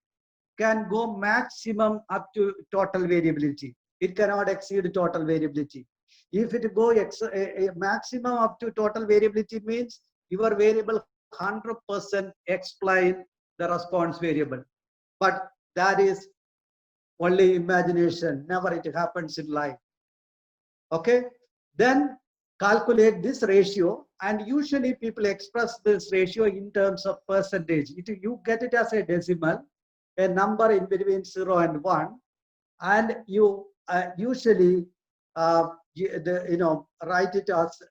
can go maximum up to total variability. It cannot exceed total variability. If it go a maximum up to total variability, means your variable 100% explain the response variable. But that is only imagination, never it happens in life. Okay, then calculate this ratio, and usually people express this ratio in terms of percentage. You get it as a decimal, a number in between 0 and 1, and you usually write it as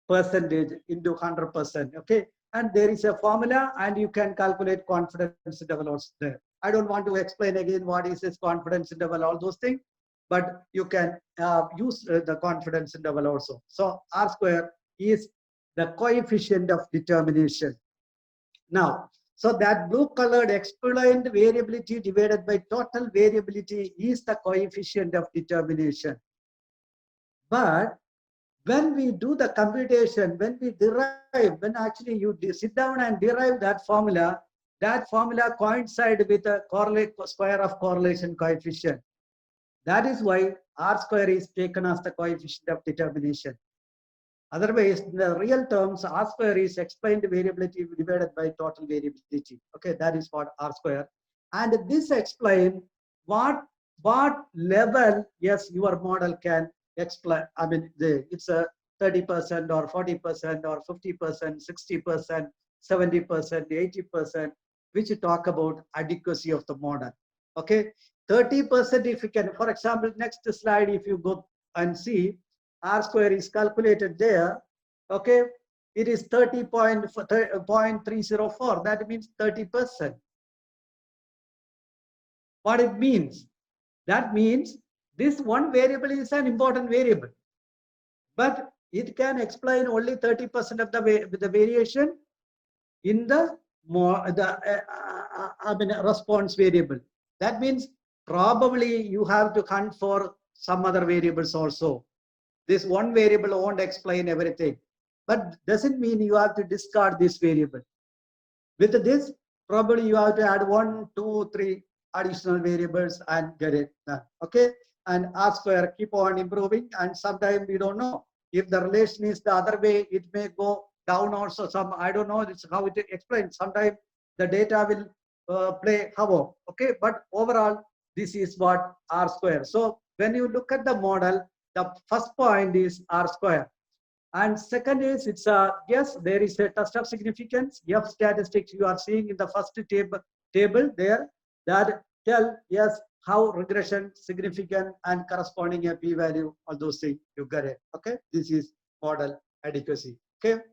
percentage into 100%. Okay, and there is a formula, and you can calculate confidence interval also there. I don't want to explain again what is this confidence interval, all those things, but you can use the confidence interval also. So R square is the coefficient of determination. Now, so that blue colored explained variability divided by total variability is the coefficient of determination. But when we do the computation, when we derive, when actually you sit down and derive that formula coincides with the square of correlation coefficient. That is why R square is taken as the coefficient of determination. Otherwise, in the real terms, R square is explained variability divided by total variability. Okay, that is what R square. And this explains what level, yes, your model can explain. I mean, it's a 30% or 40% or 50%, 60%, 70%, 80%, which talk about adequacy of the model. Okay, 30% if you can, for example, next slide, if you go and see, R square is calculated there. Okay, it is 30.304. That means 30%. What it means? That means this one variable is an important variable, but it can explain only 30% of the variation in the response variable. That means probably you have to hunt for some other variables also. This one variable won't explain everything, but doesn't mean you have to discard this variable. With this, probably you have to add 1, 2, 3 additional variables and get it done. Okay, and R square keep on improving, and sometimes we don't know if the relation is the other way. It may go down also. Some, I don't know. It's how it explains. Sometimes the data will play havoc. Okay, but overall, this is what R square. So when you look at the model, the first point is R square, and second is it's yes, there is a test of significance. F statistics you are seeing in the first table there that tell yes how regression significant and corresponding a p-value, all those things you get it. Okay, this is model adequacy. Okay,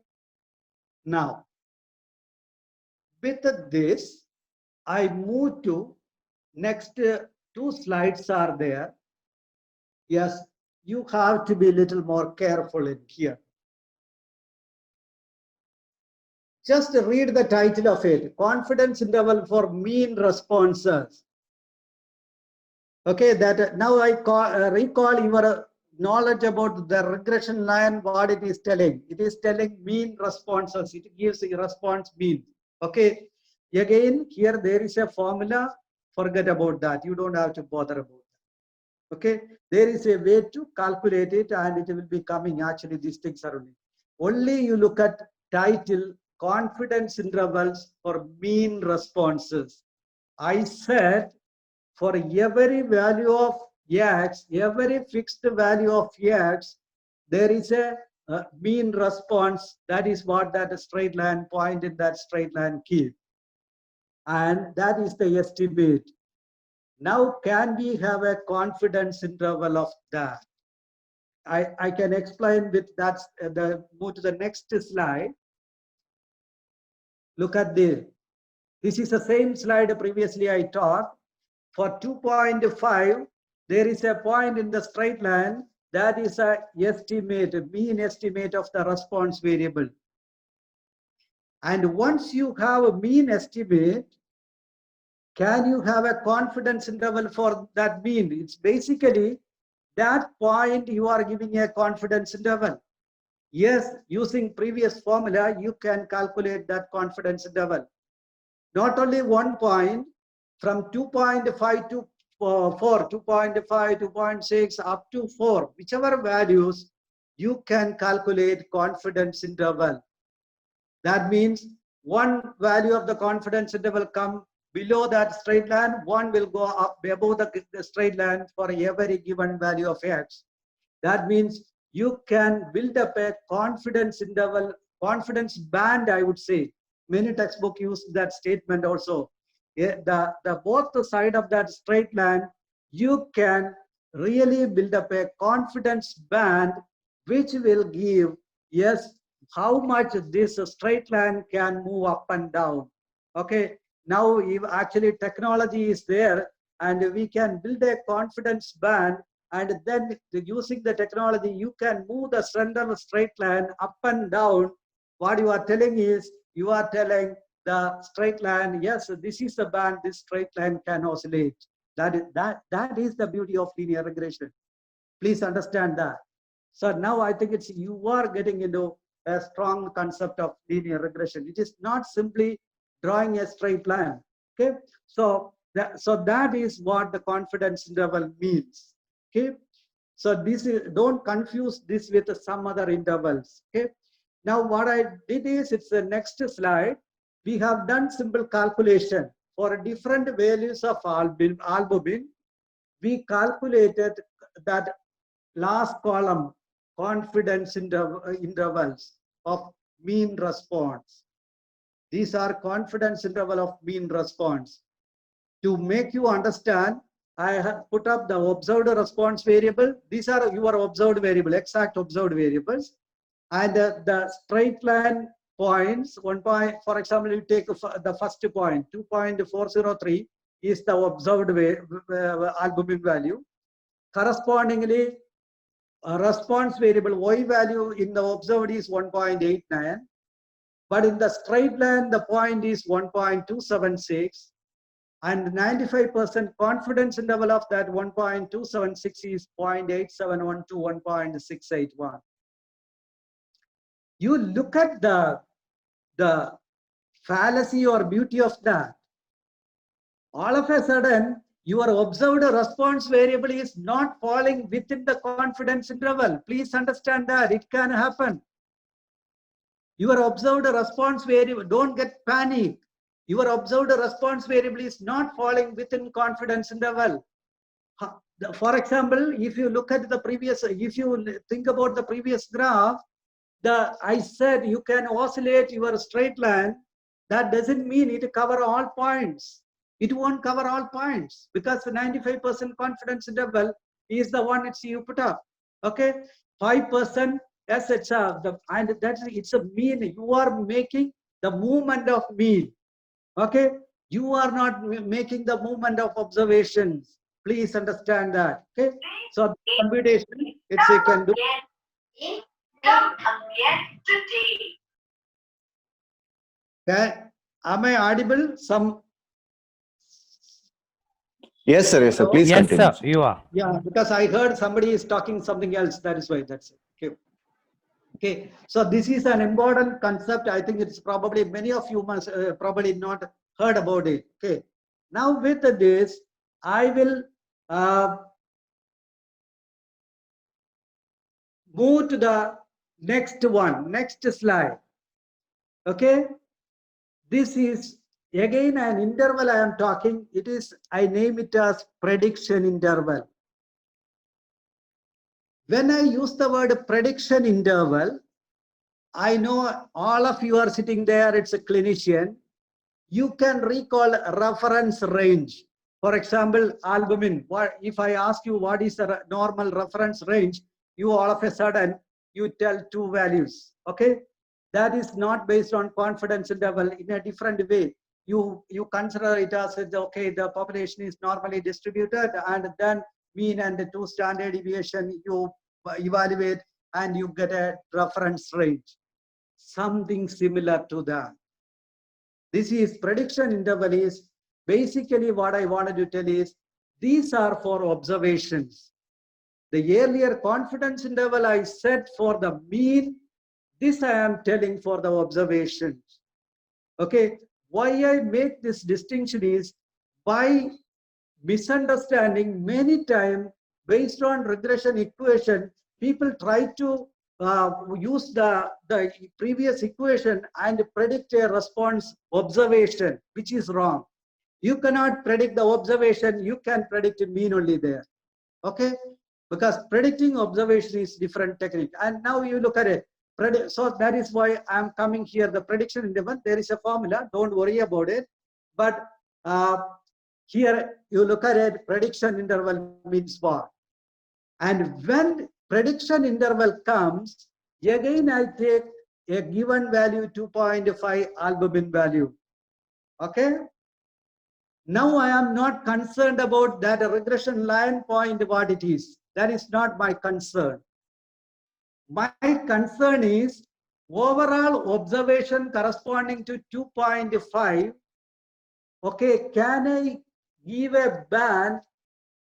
now with this I move to next 2 slides are there. Yes, you have to be a little more careful in here. Just read the title of it, confidence interval for mean responses. Okay, that now I recall your knowledge about the regression line, what it is telling. It is telling mean responses. It gives a response mean. Okay, again, here there is a formula. Forget about that. You don't have to bother about that. Okay, there is a way to calculate it, and it will be coming. Actually, these things are only you look at title, confidence intervals for mean responses. I said for every value of X, every fixed value of X, there is a mean response. That is what that straight line point in that straight line gives. and that is the estimate. Now, can we have a confidence interval of that? I can explain with that. Move to the next slide. Look at this. This is the same slide previously I taught. For 2.5, there is a point in the straight line that is a estimate, mean estimate of the response variable. And once you have a mean estimate, can you have a confidence interval for that mean? It's basically that point you are giving a confidence interval. Yes, using previous formula, you can calculate that confidence interval. Not only one point, from 2.5 to 4, 2.5, 2.6, up to 4, whichever values, you can calculate confidence interval. That means one value of the confidence interval come below that straight line, one will go up above the straight line for every given value of x. That means you can build up a confidence interval, confidence band, I would say. Many textbooks use that statement also. Both the side of that straight line, you can really build up a confidence band which will give, yes, how much this straight line can move up and down. Okay, now if actually technology is there and we can build a confidence band, and then using the technology, you can move the center straight line up and down. What you are telling is, you are telling the straight line, yes, this is the band, this straight line can oscillate. That is the beauty of linear regression. Please understand that. So now I think it's, you are getting into a strong concept of linear regression. It is not simply drawing a straight line. Okay, so that is what the confidence interval means. Okay, so this is, don't confuse this with some other intervals. Okay, now what I did is, it's the next slide. We have done simple calculation for different values of albumin. We calculated that last column, confidence intervals of mean response. These are confidence interval of mean response. To make you understand, I have put up the observed response variable. These are your observed variable, exact observed variables. And the straight line points, 1 point, for example, you take the first point, 2.403 is the observed albumin value. Correspondingly, a response variable y value in the observed is 1.89, but in the straight line the point is 1.276, and 95% confidence interval of that 1.276 is 0.871 to 1.681. You look at the fallacy or beauty of that. All of a sudden, your observed response variable is not falling within the confidence interval. Please understand that it can happen. Your observed response variable, don't get panic. Your observed response variable is not falling within confidence interval. For example, if you look at the previous, if you think about the previous graph, I said you can oscillate your straight line. That doesn't mean it cover all points. It won't cover all points because the 95% confidence interval is the one it's you put up. Okay, 5%. Yes, it's and that's, it's a mean. You are making the movement of mean. Okay, you are not making the movement of observations. Please understand that. Okay, so computation, it's you can do. Okay, am I audible? Some. Yes, sir. Yes, sir. Please Yes, continue. sir, you are. Yeah, because I heard somebody is talking something else. That is why. That's it. Okay. Okay. So this is an important concept. I think it's probably many of you must probably not heard about it. Okay. Now with this, I will move to the next one, next slide. Okay. This is again an interval I am talking. It is, I name it as prediction interval. When I use the word prediction interval, I know all of you are sitting there, it's a clinician. you can recall reference range. For example, albumin. If I ask you what is the normal reference range, you all of a sudden you tell two values. Okay, that is not based on confidence interval. In a different way, you consider it as okay, the population is normally distributed, and then mean and the two standard deviation you evaluate, and you get a reference range. Something similar to that. This is prediction interval is basically what I wanted to tell is these are for observations. The earlier confidence interval I set for the mean, this I am telling for the observations. Okay, why I make this distinction is by misunderstanding many times based on regression equation, people try to use the previous equation and predict a response observation, which is wrong. You cannot predict the observation, you can predict a mean only there. Okay, because predicting observation is different technique. And now you look at it. So that is why I'm coming here. The prediction interval, there is a formula, don't worry about it. But here you look at it, prediction interval means what? And when prediction interval comes, again I take a given value 2.5 albumin value. Okay? Now I am not concerned about that regression line point, what it is. That is not my concern. My concern is overall observation corresponding to 2.5. Okay, can I give a band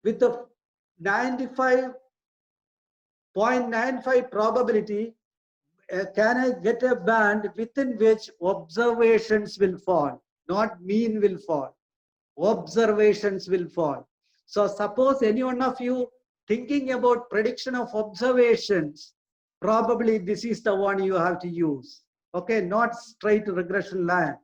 with a 95.95 probability? Can I get a band within which observations will fall, not mean will fall? Observations will fall. So suppose any one of you thinking about prediction of observations, probably this is the one you have to use. Okay, not straight regression line.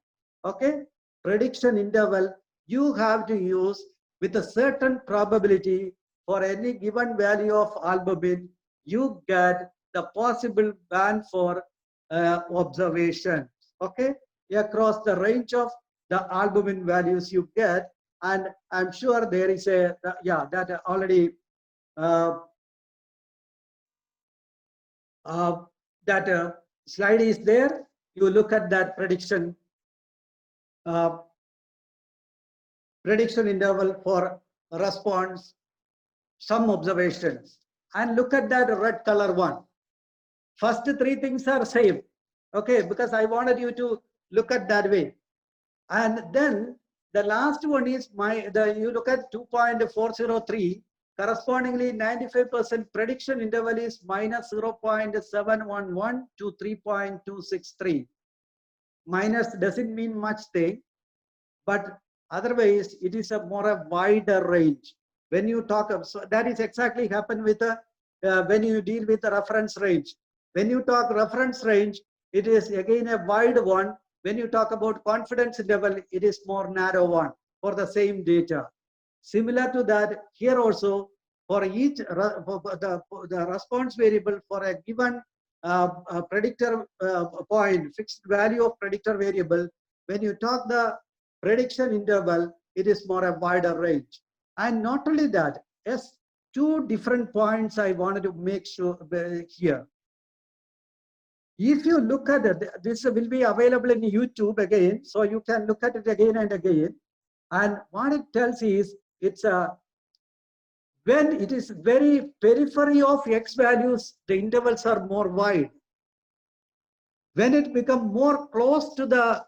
Okay, prediction interval you have to use with a certain probability for any given value of albumin, you get the possible band for observation. Okay, across the range of the albumin values you get, and I'm sure there is a that already that slide is there. You look at that prediction interval for response, some observations, and look at that red color one. First three things are same. Okay, because I wanted you to look at that way. And then the last one is you look at 2.403, correspondingly 95% prediction interval is minus 0.711 to 3.263. Minus doesn't mean much thing, but otherwise it is a wider range. When you talk of, so that is exactly happened with when you deal with the reference range. When you talk reference range, it is again a wide one. When you talk about confidence interval, it is more narrow one for the same data. Similar to that, here also for each the response variable for a given predictor point, fixed value of predictor variable, when you talk the prediction interval, it is more a wider range. And not only that, yes, two different points I wanted to make sure here. If you look at it, this will be available in YouTube again, so you can look at it again and again. And what it tells is, it's when it is very periphery of X values, the intervals are more wide. When it becomes more close to the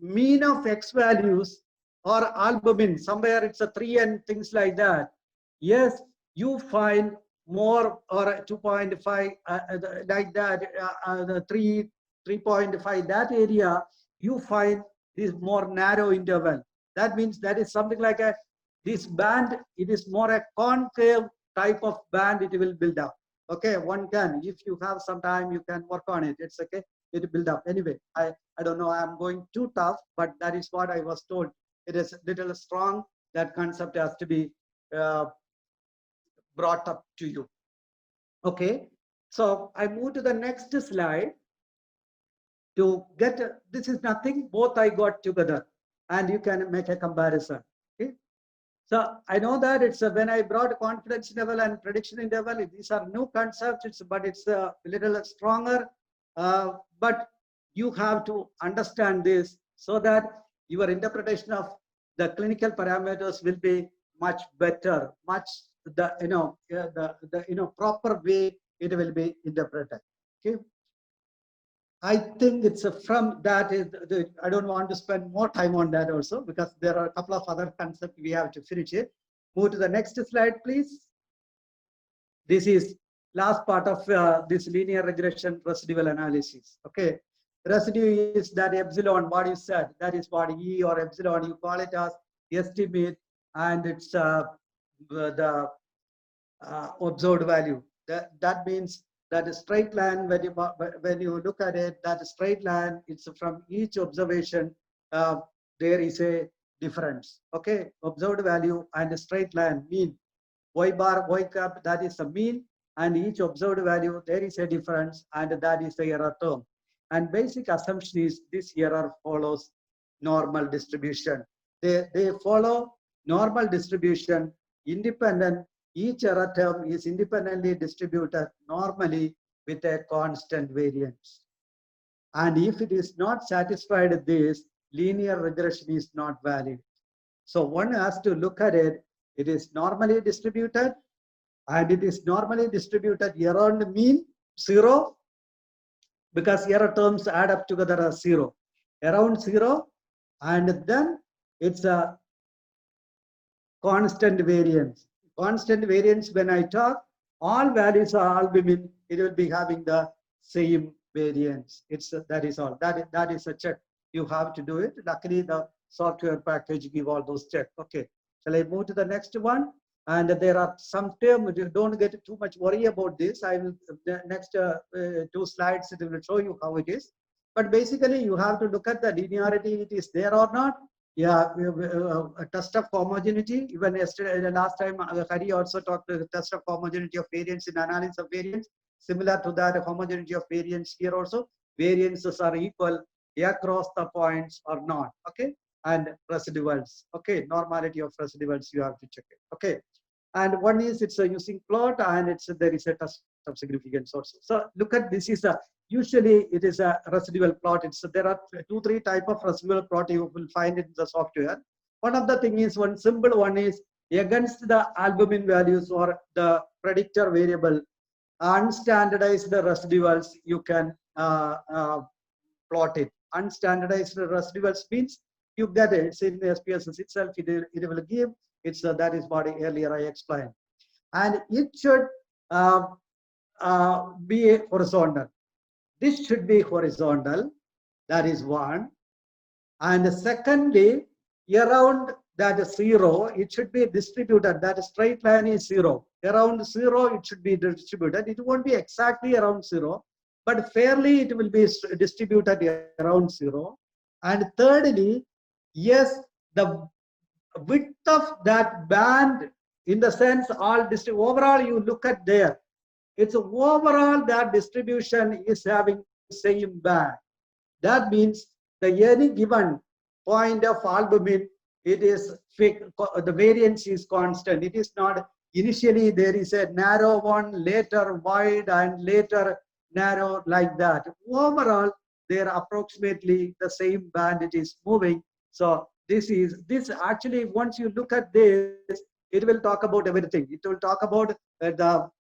mean of X values or albumin, somewhere it's a 3 and things like that, yes, you find more or 2.5 like that, the 3.5, that area, you find this more narrow interval. That means that is something like this band, it is more a concave type of band it will build up. Okay, one can, if you have some time, you can work on it. It's okay, it will build up. Anyway, I don't know, I'm going too tough, but that is what I was told. It is a little strong, that concept has to be brought up to you. Okay, so I move to the next slide to get, this is nothing, both I got together and you can make a comparison. Okay. So I know that it's when I brought confidence level and prediction interval, these are new concepts, but it's a little stronger. But you have to understand this so that your interpretation of the clinical parameters will be much better, much the proper way it will be interpreted. Okay. I think it's from that is I don't want to spend more time on that also because there are a couple of other concepts we have to finish it. Move to the next slide, please. This is last part of this linear regression residual analysis. Okay, residue is that epsilon, what you said, that is what E or epsilon, you call it as estimate, and it's the observed value. That means that a straight line, when you look at it, that straight line, it's from each observation, there is a difference. Okay, observed value and a straight line mean y bar, y cap, that is the mean, and each observed value, there is a difference, and that is the error term. And basic assumption is this error follows normal distribution. They follow normal distribution, independent. Each error term is independently distributed normally with a constant variance. And if it is not satisfied with this, linear regression is not valid. So one has to look at it. It is normally distributed, and it is normally distributed around mean 0, because error terms add up together as 0, around 0, and then it's a constant variance. Constant variance, when I talk, all values are albumin, it will be having the same variance. That is all. That is a check. You have to do it. Luckily, the software package give all those checks. Okay. Shall I move to the next one? And there are some terms, don't get too much worry about this. I will, the next 2 slides, it will show you how it is. But basically, you have to look at the linearity, it is there or not. Yeah, a test of homogeneity. Even yesterday, the last time, Hari also talked the test of homogeneity of variance in analysis of variance. Similar to that, homogeneity of variance here also. Variances are equal across the points or not. Okay, and residuals. Okay, normality of residuals you have to check it. Okay, and one is it's a using plot, and there is a test of significance also. So look at this is a. Usually it is a residual plot. There are 2-3 type of residual plot you will find in the software. One of the thing is, one simple one is against the albumin values or the predictor variable, unstandardized residuals, you can plot it. Unstandardized residuals means you get it. It's in the SPSS itself. It will give. That is what earlier I explained, and it should be horizontal. This should be horizontal, that is one. And secondly, around that 0, it should be distributed. That straight line is 0. Around 0, it should be distributed. It won't be exactly around 0, but fairly it will be distributed around 0. And thirdly, yes, the width of that band, in the sense overall you look at there, it's overall that distribution is having the same band. That means any given point of albumin, it is fixed, the variance is constant. It is not initially there is a narrow one, later wide, and later narrow, like that. Overall, they are approximately the same band it is moving. So this actually, once you look at this, it will talk about everything. It will talk about the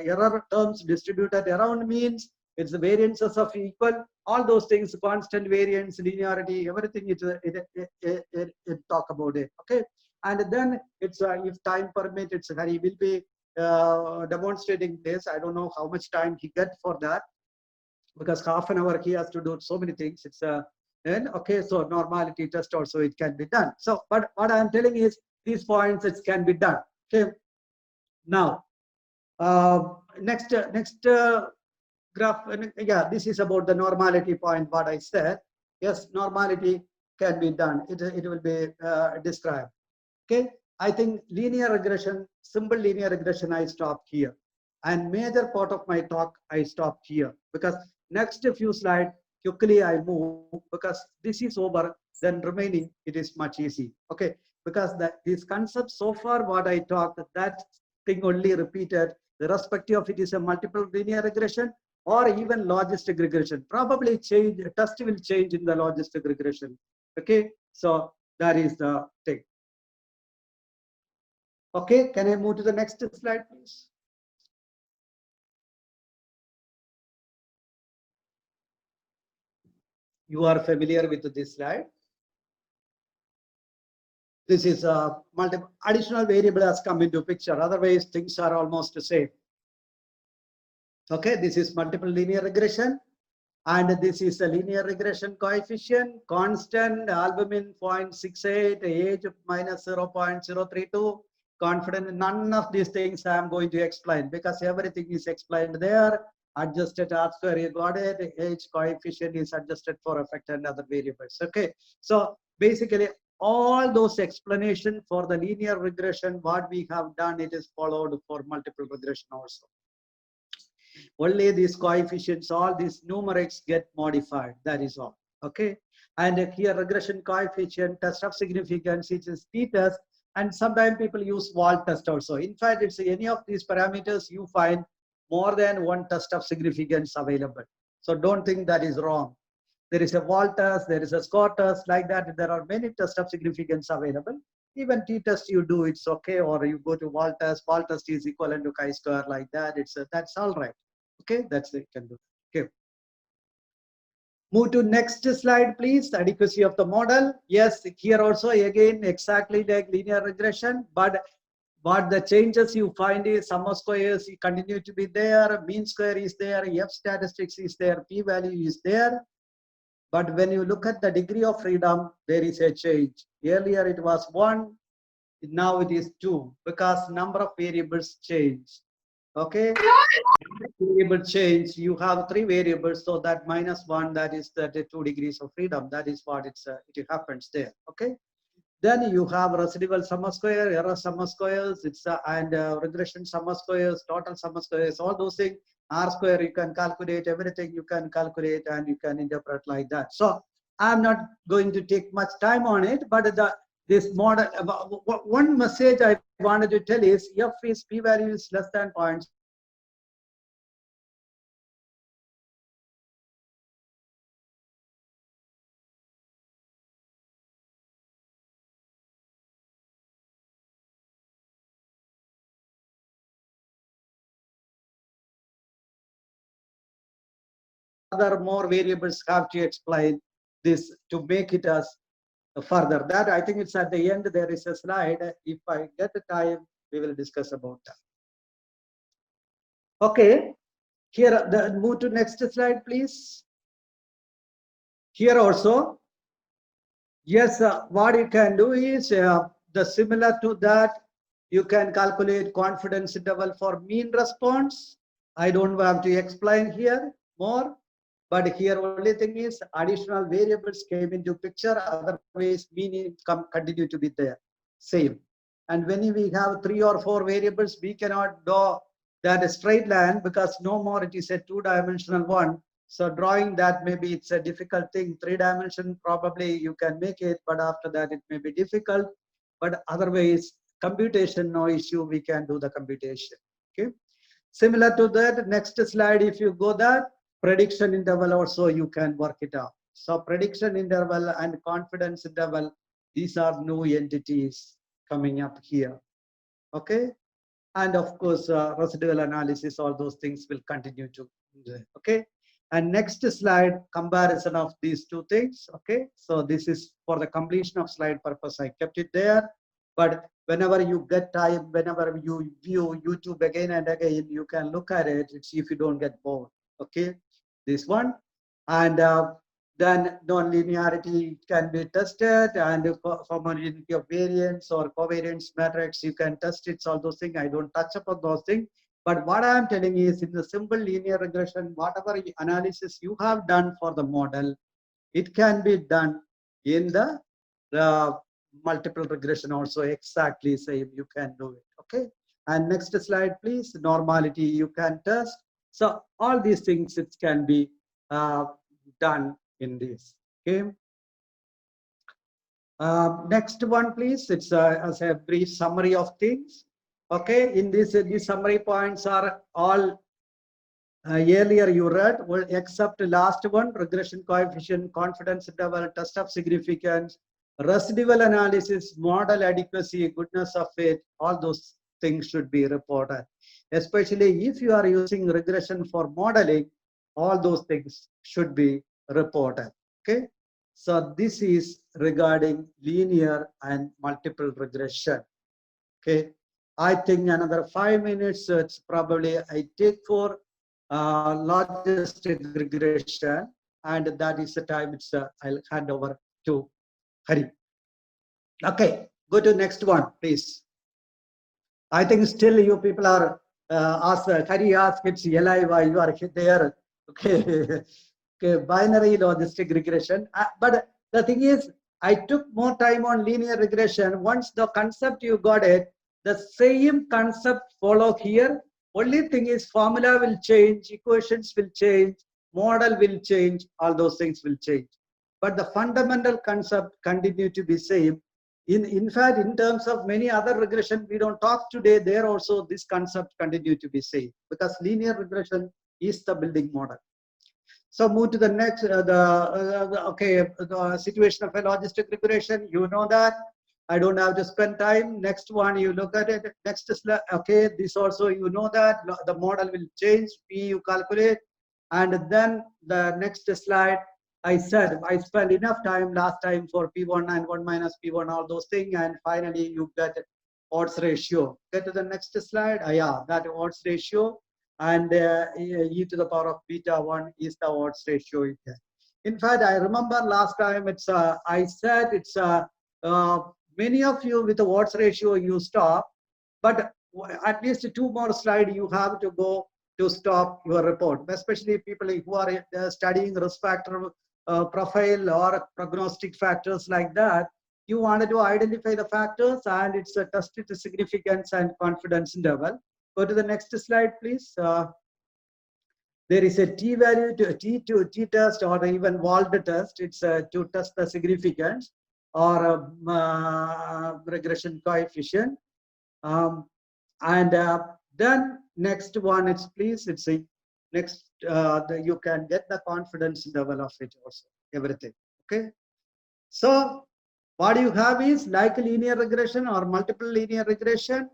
error terms distributed around means, it's the variances of equal, all those things, constant variance, linearity, everything it talk about it. Okay, and then it's if time permits, Hari will be demonstrating this. I don't know how much time he get for that, because half an hour he has to do so many things. Then okay, so normality test also it can be done. So, but what I am telling is these points it can be done. Okay, now next graph. Yeah, this is about the normality point, what I said. Yes, normality can be done. It will be described. Okay, I think linear regression, simple linear regression, I stopped here, and major part of my talk I stopped here, because next few slides quickly I move because this is over, then remaining it is much easy. Okay, because these concepts so far what I talked, that thing only repeated, irrespective of it is a multiple linear regression or even logistic regression. Probably change, test will change in the logistic regression. Okay, so that is the thing. Okay, can I move to the next slide, please? You are familiar with this slide. This is a multiple additional variable has come into picture. Otherwise, things are almost the same. Okay, this is multiple linear regression. And this is a linear regression coefficient, constant, albumin 0.68, age minus 0.032, confidence. None of these things I am going to explain because everything is explained there. Adjusted R square, you got it. Age coefficient is adjusted for effect and other variables. Okay, so basically all those explanations for the linear regression, what we have done, it is followed for multiple regression also. Only these coefficients, all these numerics get modified. That is all. Okay. And here regression coefficient, test of significance, it is t-test. And sometimes people use wall test also. In fact, it's any of these parameters you find more than one test of significance available. So don't think that is wrong. There is a wall test, there is a score test, like that. There are many tests of significance available. Even t-test you do, it's okay. Or you go to wall test is equivalent to chi-square, like that. That's all right. Okay, that's it. Can do. Okay. Move to next slide, please. Adequacy of the model. Yes, here also again exactly like linear regression, but what the changes you find is sum of squares continue to be there, mean square is there, F statistics is there, p-value is there. But when you look at the degree of freedom, there is a change. Earlier it was 1, now it is 2 because number of variables change. Okay, variable change, you have 3 variables, so that -1, that is the 2 degrees of freedom. That is what it happens there. Okay, then you have residual sum of square, error sum of squares, and regression sum of squares, total sum of squares, all those things. R square you can calculate, everything you can calculate and you can interpret like that. So I'm not going to take much time on it, but this model, one message I wanted to tell is F is p-value is less than 0.0. Other more variables have to explain this to make it as further. That I think it's at the end. There is a slide. If I get the time, we will discuss about that. Okay, here move to next slide, please. Here also, yes, what you can do is the similar to that. You can calculate confidence interval for mean response. I don't have to explain here more. But here only thing is additional variables came into picture. Otherwise, meaning continue to be there, same. And when we have 3 or 4 variables, we cannot draw that straight line because no more it is a 2-dimensional one. So drawing that, maybe it's a difficult thing. 3-dimension probably you can make it, but after that it may be difficult. But otherwise, computation, no issue. We can do the computation. Okay. Similar to that, next slide, if you go that, prediction interval also you can work it out. So prediction interval and confidence interval, these are new entities coming up here. Okay, and of course residual analysis, all those things will continue to. Okay, and next slide, comparison of these two things. Okay, so this is for the completion of slide purpose, I kept it there. But whenever you get time, whenever you view YouTube again and again, you can look at it and see if you don't get bored. Okay, this one. And then non-linearity can be tested, and homogeneity of variance or covariance matrix, you can test it, all those things. I don't touch upon those things. But what I am telling you is in the simple linear regression, whatever analysis you have done for the model, it can be done in the multiple regression also exactly same. You can do it. Okay. And next slide, please. Normality you can test. So all these things it can be done in this. Okay. Next one, please. It's as a brief summary of things. Okay. In this, these summary points are all earlier you read, well, except the last one: regression coefficient, confidence interval, test of significance, residual analysis, model adequacy, goodness of fit. All those things should be reported. Especially if you are using regression for modeling, all those things should be reported. Okay. So this is regarding linear and multiple regression. Okay. I think another 5 minutes, it's probably I take for logistic regression, and that is the time it's I'll hand over to Hari. Okay, go to next one, please. I think still you people are Hari asked, it's alive, why you are there. Okay. Okay, binary logistic regression. But the thing is, I took more time on linear regression. Once the concept you got it, the same concept follow here. Only thing is formula will change, equations will change, model will change, all those things will change. But the fundamental concept continue to be same. In fact, in terms of many other regression we don't talk today, there also this concept continue to be same, because linear regression is the building model. So move to the next, the situation of a logistic regression. You know that. I don't have to spend time. Next one, you look at it. Next slide. Okay, this also you know that the model will change. P you calculate, and then the next slide. I said I spent enough time last time for P1 and 1 minus P1, all those things, and finally you get odds ratio. Get to the next slide. Yeah, that odds ratio. And e to the power of beta 1 is the odds ratio here. In fact, I remember last time it's I said it's many of you with the odds ratio you stop, but at least 2 more slides you have to go to stop your report, especially people who are studying risk factor profile or prognostic factors like that. You wanted to identify the factors, and it's a tested significance and confidence interval. Go to the next slide, please. There is a t-value to t-test or even Wald test. It's to test the significance or regression coefficient. Then next one, it's please. It's a next. You can get the confidence interval of it also. Everything. Okay. So what you have is like linear regression or multiple linear regression.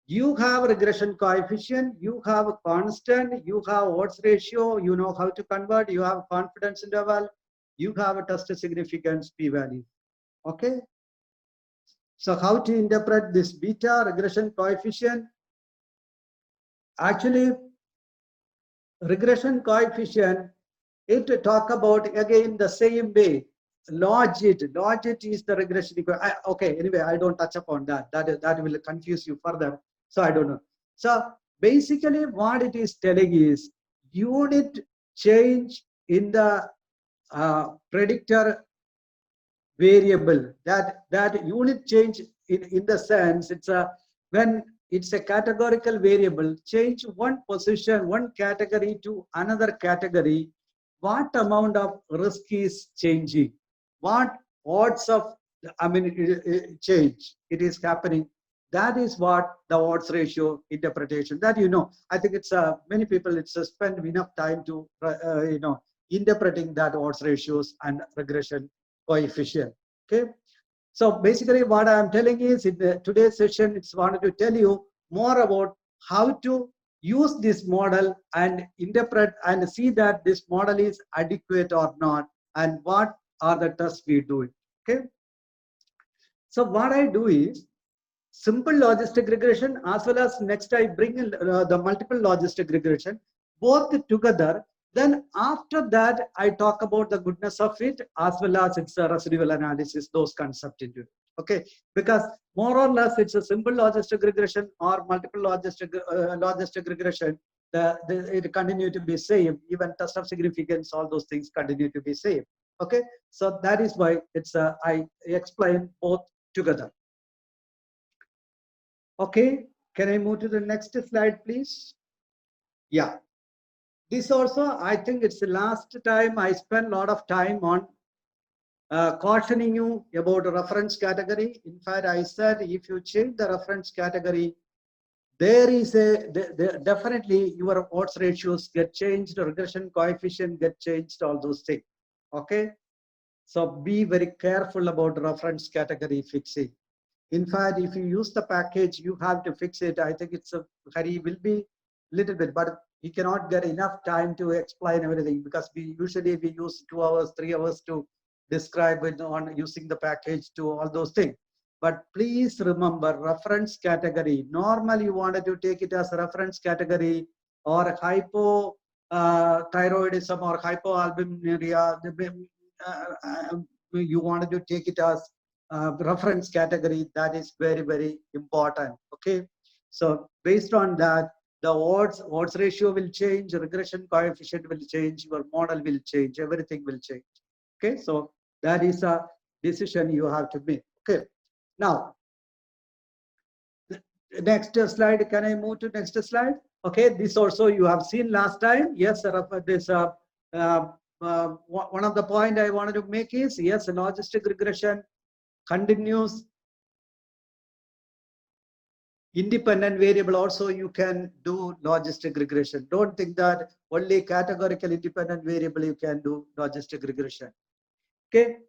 You have regression coefficient, you have a constant, you have odds ratio, you know how to convert, you have confidence interval, you have a test significance p-value. Okay. So how to interpret this beta regression coefficient? Actually, regression coefficient, it talk about again the same way. Logit is the regression. Okay, anyway, I don't touch upon that. That will confuse you further. So I don't know. So basically what it is telling is unit change in the predictor variable. That unit change in the sense it's a when it's a categorical variable, change one position, one category to another category, what amount of risk is changing, what odds of change it is happening. That is what the odds ratio interpretation that you know. I think it's many people it's spend enough time to interpreting that odds ratios and regression coefficient. Okay. So basically what I am telling is in today's session, it's wanted to tell you more about how to use this model and interpret and see that this model is adequate or not, and what are the tests we do. Okay. So what I do is simple logistic regression as well as next I bring in the multiple logistic regression both together. Then after that, I talk about the goodness of it as well as its residual analysis, those concepts into it. Okay, because more or less it's a simple logistic regression or multiple logistic regression. It continue to be same. Even test of significance, all those things continue to be same. Okay, so that is why it's I explain both together. Okay, can I move to the next slide, please? Yeah. This also, I think it's the last time I spent a lot of time on cautioning you about a reference category. In fact, I said if you change the reference category, there is definitely your odds ratios get changed, regression coefficient get changed, all those things. Okay, so be very careful about reference category fixing. In fact, if you use the package, you have to fix it. I think it's a hurry will be little bit, but you cannot get enough time to explain everything because we usually use 2 hours, 3 hours to describe it on using the package to all those things. But please remember reference category. Normally you wanted to take it as a reference category or hypothyroidism or hypoalbuminuria. You wanted to take it as reference category. That is very, very important. Okay. So based on that, the odds ratio will change, regression coefficient will change, your model will change, everything will change. Okay. So that is a decision you have to make. Okay. Now, next slide. Can I move to next slide? Okay. This also you have seen last time. Yes, this one of the point I wanted to make is yes, logistic regression continues. Independent variable also you can do logistic regression. Don't think that only categorical independent variable you can do logistic regression. Okay,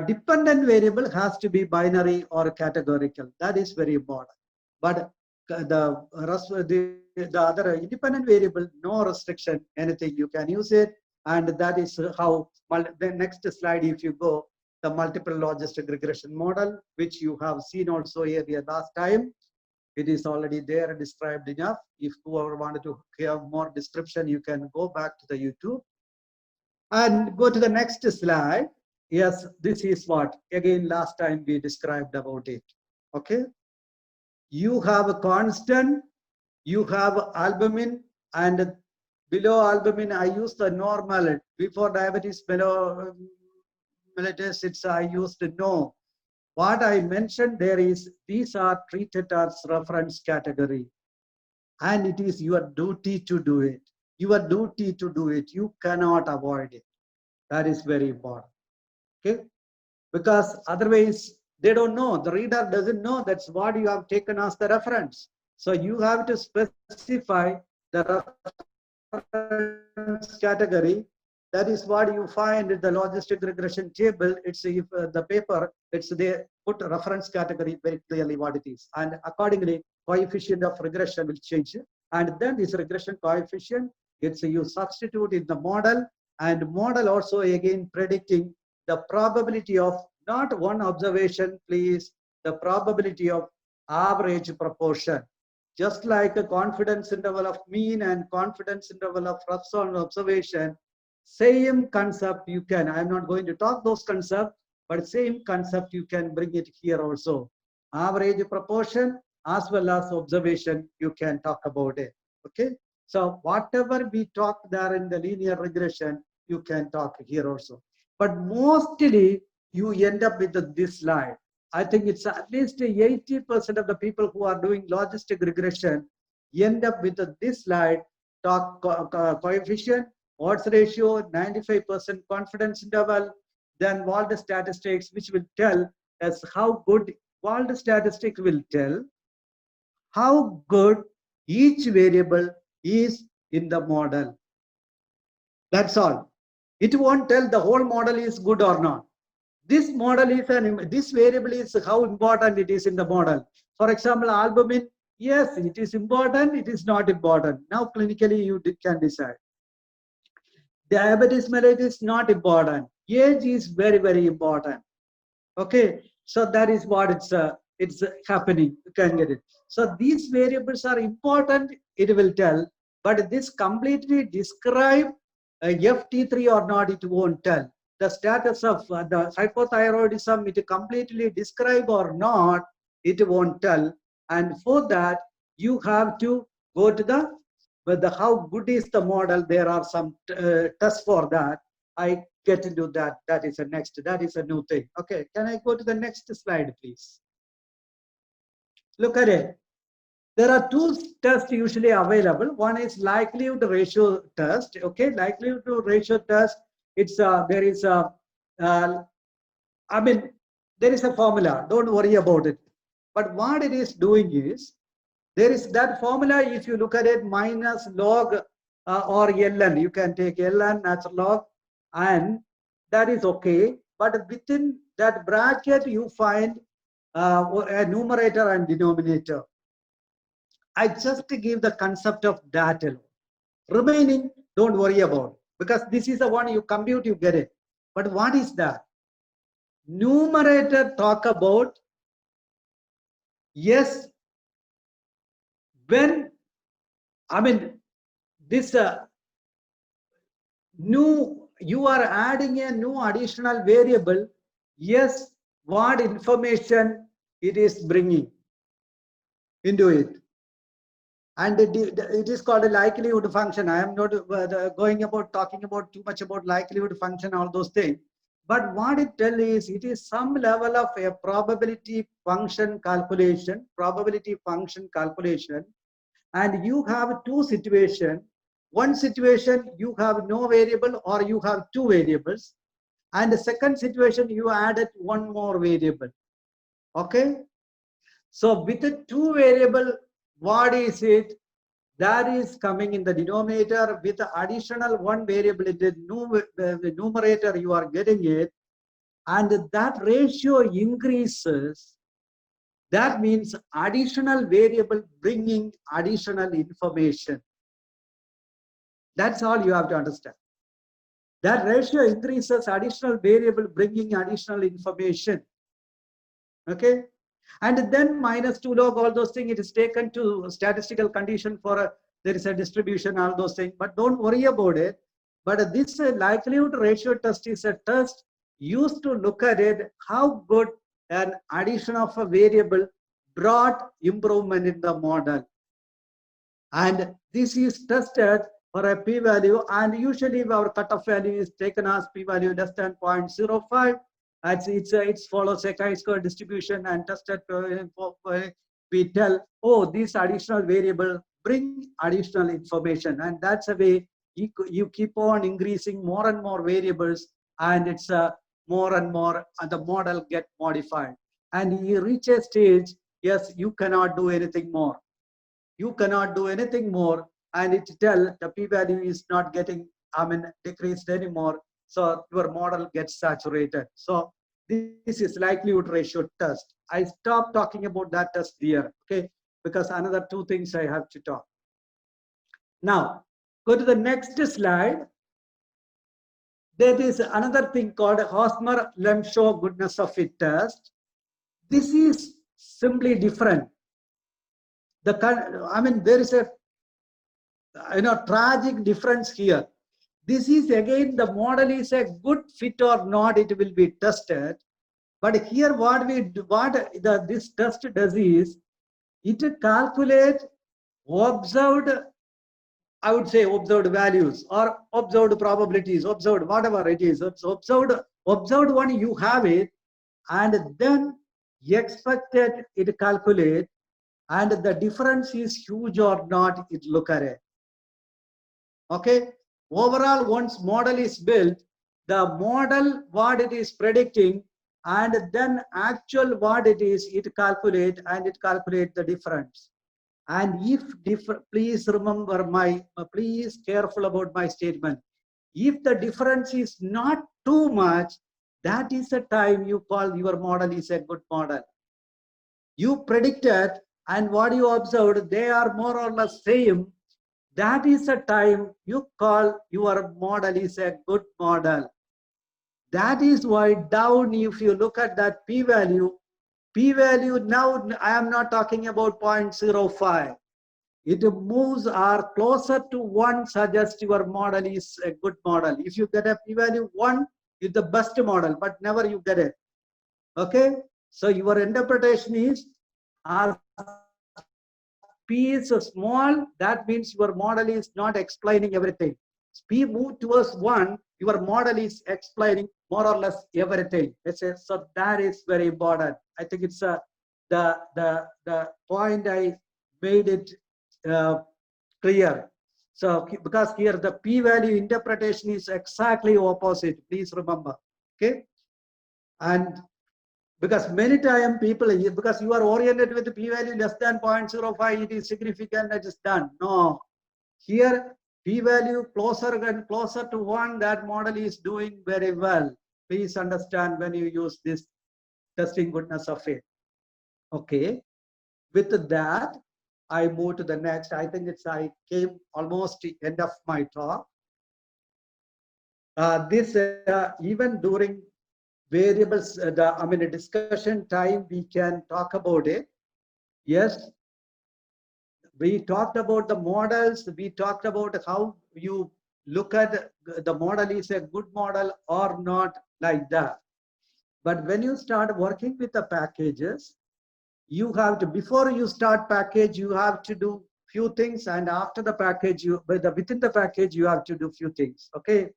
dependent variable has to be binary or categorical. That is very important. But the rest of the other independent variable, no restriction, anything you can use it, and that is how the next slide. If you go the multiple logistic regression model, which you have seen also earlier last time. It is already there described enough. If whoever wanted to have more description, you can go back to the YouTube and go to the next slide. Yes, this is what again last time we described about it. Okay, you have a constant, you have albumin, and below albumin I use the normal. Before diabetes mellitus, it's I used no. What I mentioned there is these are treated as reference category, and it is your duty to do it. Your duty to do it. You cannot avoid it. That is very important. Okay, because otherwise they don't know. The reader doesn't know that's what you have taken as the reference. So you have to specify the reference category. That is what you find in the logistic regression table. It's if the paper, it's they put reference category very clearly what it is, and accordingly coefficient of regression will change. And then this regression coefficient, it's you substitute in the model, and model also again predicting the probability of not one observation, please, the probability of average proportion. Just like a confidence interval of mean and confidence interval of rough zone observation, same concept you can, I'm not going to talk those concepts, but same concept you can bring it here also. Average proportion as well as observation, you can talk about it. Okay, so whatever we talk there in the linear regression, you can talk here also. But mostly you end up with this slide. I think it's at least 80% of the people who are doing logistic regression end up with this slide, talk coefficient, odds ratio, 95% confidence interval, then Walden statistics, which will tell us how good Walden statistics will tell how good each variable is in the model. That's all. It won't tell the whole model is good or not. This model is this variable is how important it is in the model. For example, albumin, yes, it is important, it is not important. Now clinically you can decide. Diabetes mellitus not important. Age is very, very important. Okay, so that is what it's happening. You can get it. So these variables are important, it will tell, but this completely describe FT3 or not, it won't tell. The status of the hypothyroidism, it completely describe or not, it won't tell. And for that, you have to go to the how good is the model. There are some tests for that. I get into that. That is a next. That is a new thing. Okay, can I go to the next slide, please? Look at it. There are two tests usually available. One is likelihood ratio test. Okay, likelihood ratio test. It's there is a, I mean, there is a formula. Don't worry about it. But what it is doing is, there is that formula. If you look at it, minus log or ln, you can take ln natural log, and that is okay. But within that bracket, you find a numerator and denominator. I just give the concept of that alone. Remaining, don't worry about, because this is the one you compute, you get it. But what is that? Numerator talk about, yes, when, I mean, this new, you are adding a new additional variable, yes, what information it is bringing into it. And it is called a likelihood function. I am not talking about too much about likelihood function, all those things. But what it tells is, it is some level of a probability function calculation, and you have two situations. One situation, you have no variable or you have two variables. And the second situation, you added one more variable. Okay? So with the two variable, what is it? That is coming in the denominator. With the additional one variable in the numerator, you are getting it. And that ratio increases. That means additional variable bringing additional information. That's all you have to understand. That ratio increases, additional variable bringing additional information. Okay? And then minus 2 log, all those things, it is taken to statistical condition for there is a distribution, all those things. But don't worry about it. But this likelihood ratio test is a test used to look at it, how good an addition of a variable brought improvement in the model. And this is tested for a p-value, and usually our cutoff value is taken as p-value less than 0.05. It follows a chi-square distribution, and tested we tell, oh, this additional variable bring additional information, and that's a way you keep on increasing more and more variables, and it's more and more, and the model get modified. And you reach a stage, yes, you cannot do anything more. You cannot do anything more, and it tell the p-value is not getting, decreased anymore. So your model gets saturated. So this is likelihood ratio test. I stop talking about that test here, okay? Because another two things I have to talk. Now, go to the next slide. There is another thing called Hosmer-Lemshow goodness of fit test. This is simply different. There is a tragic difference here. This is again, the model is a good fit or not, it will be tested. But here this test does is, it calculates observed, I would say observed values or observed probabilities, observed whatever it is, observed one you have it, and then expected it calculate, and the difference is huge or not, it look at it. Okay, overall, once model is built, the model what it is predicting, and then actual what it is, it calculate, and it calculate the difference. And if please remember please careful about my statement. If the difference is not too much, that is the time you call your model is a good model. You predicted, and what you observed, they are more or less same. That is the time you call your model is a good model. That is why down, if you look at that p-value, now I am not talking about 0.05. It moves or closer to 1 suggests your model is a good model. If you get a p-value 1, it's the best model, but never you get it. Okay? So your interpretation is, P is small, that means your model is not explaining everything. P move towards 1, your model is explaining more or less everything. So that is very important. I think it's the point I made it clear. So because here the p-value interpretation is exactly opposite, please remember. Okay, and because many times people, because you are oriented with the p-value less than 0.05, it is significant, it is done. No, here p-value closer and closer to 1, that model is doing very well. Please understand when you use this testing goodness of faith. Okay, with that, I move to the next. I think I came almost to end of my talk. Even during variables, discussion time, we can talk about it. Yes, we talked about the models. We talked about how you look at the model is a good model or not, like that. But when you start working with the packages, you have to, before you start package, you have to do few things, and after the package, within the package, you have to do few things. Okay.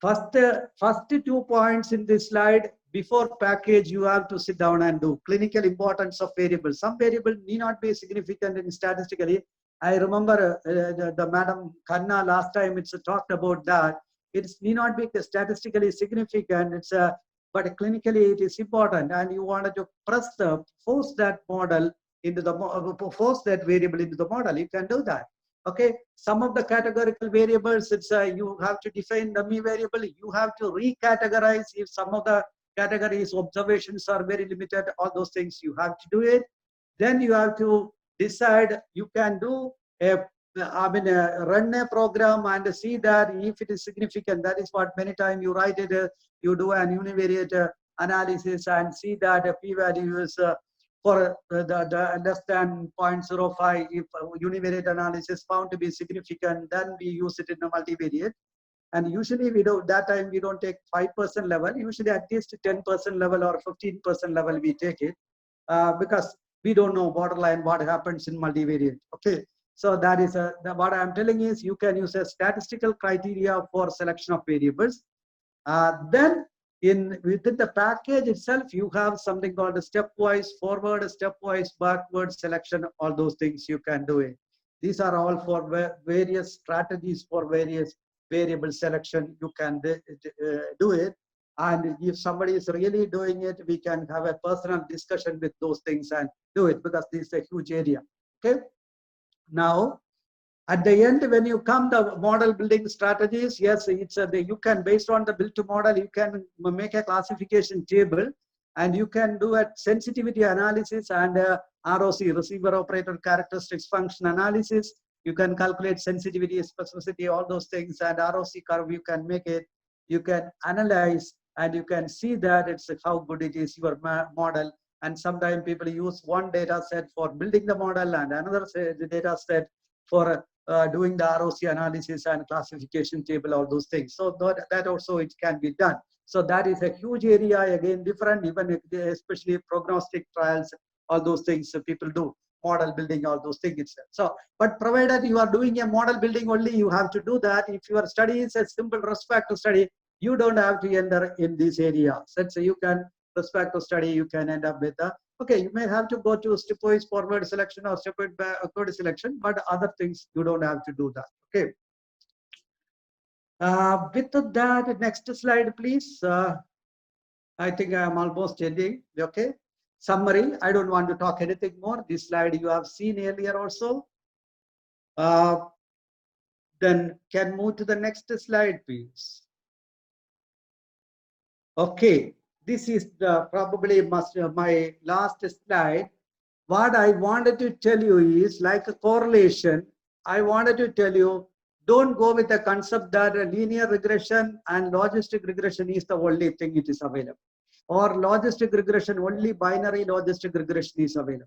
First 2 points in this slide, before package, you have to sit down and do clinical importance of variables. Some variable need not be significant in statistically. I remember the Madam Khanna last time it's talked about that. It need not be statistically significant. But clinically it is important, and you wanted to force that model into the force that variable into the model. You can do that. Okay, some of the categorical variables, it's you have to define dummy variable. You have to recategorize if some of the categories observations are very limited. All those things you have to do it. Then you have to decide. You can do run a program and see that if it is significant. That is what many times you write it. You do an univariate analysis and see that p-value is for the less than 0.05. If univariate analysis found to be significant, then we use it in a multivariate. And usually we don't, that time we don't take 5% level. Usually at least 10% level or 15% level we take it, because we don't know borderline what happens in multivariate. Okay, so that is what I'm telling is you can use a statistical criteria for selection of variables. Then within the package itself, you have something called a stepwise forward, stepwise backward selection. All those things you can do it. These are all for various strategies for various variable selection. You can do it. And if somebody is really doing it, we can have a personal discussion with those things and do it, because this is a huge area. Okay. Now, at the end, when you come the model building strategies, yes, it's you can, based on the build to model, you can make a classification table, and you can do a sensitivity analysis and ROC, receiver operator characteristics function analysis. You can calculate sensitivity, specificity, all those things, and ROC curve you can make it. You can analyze, and you can see that it's how good it is, your model. And sometimes people use one data set for building the model and another data set for doing the ROC analysis and classification table, all those things. So that also it can be done. So that is a huge area, again, different, even especially prognostic trials, all those things people do, model building, all those things. So, but provided you are doing a model building only, you have to do that. If your study is a simple retrospective study, you don't have to enter in this area. So you can retrospective study, you can end up with okay, you may have to go to stepwise forward selection or stepwise backward selection, but other things you don't have to do that. Okay. With that, next slide, please. I think I am almost ending. Okay. Summary. I don't want to talk anything more. This slide you have seen earlier also. Then can move to the next slide, please. Okay. This is probably my last slide. What I wanted to tell you is, like a correlation, I wanted to tell you, don't go with the concept that linear regression and logistic regression is the only thing it is available. Or logistic regression, only binary logistic regression is available.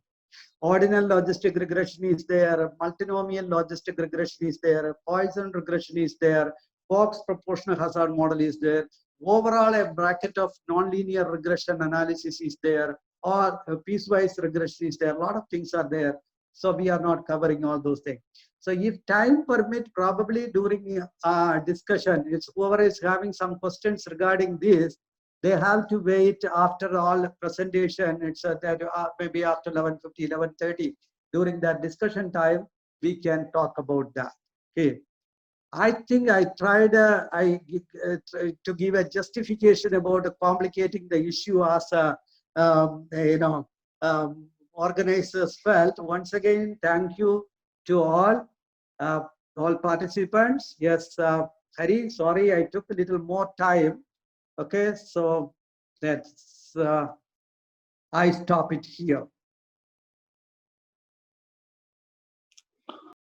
Ordinal logistic regression is there, multinomial logistic regression is there, Poisson regression is there, Fox proportional hazard model is there, overall a bracket of nonlinear regression analysis is there, or piecewise regression is there. A lot of things are there. So we are not covering all those things. So if time permit, probably during discussion, it's whoever is having some questions regarding this, they have to wait after all presentation. It's maybe after 11:50, 11:30. during that discussion time, we can talk about that. Okay. I think I tried to give a justification about complicating the issue as organizers felt. Once again, thank you to all participants. Yes, Hari, sorry, I took a little more time. Okay, so that's I stop it here.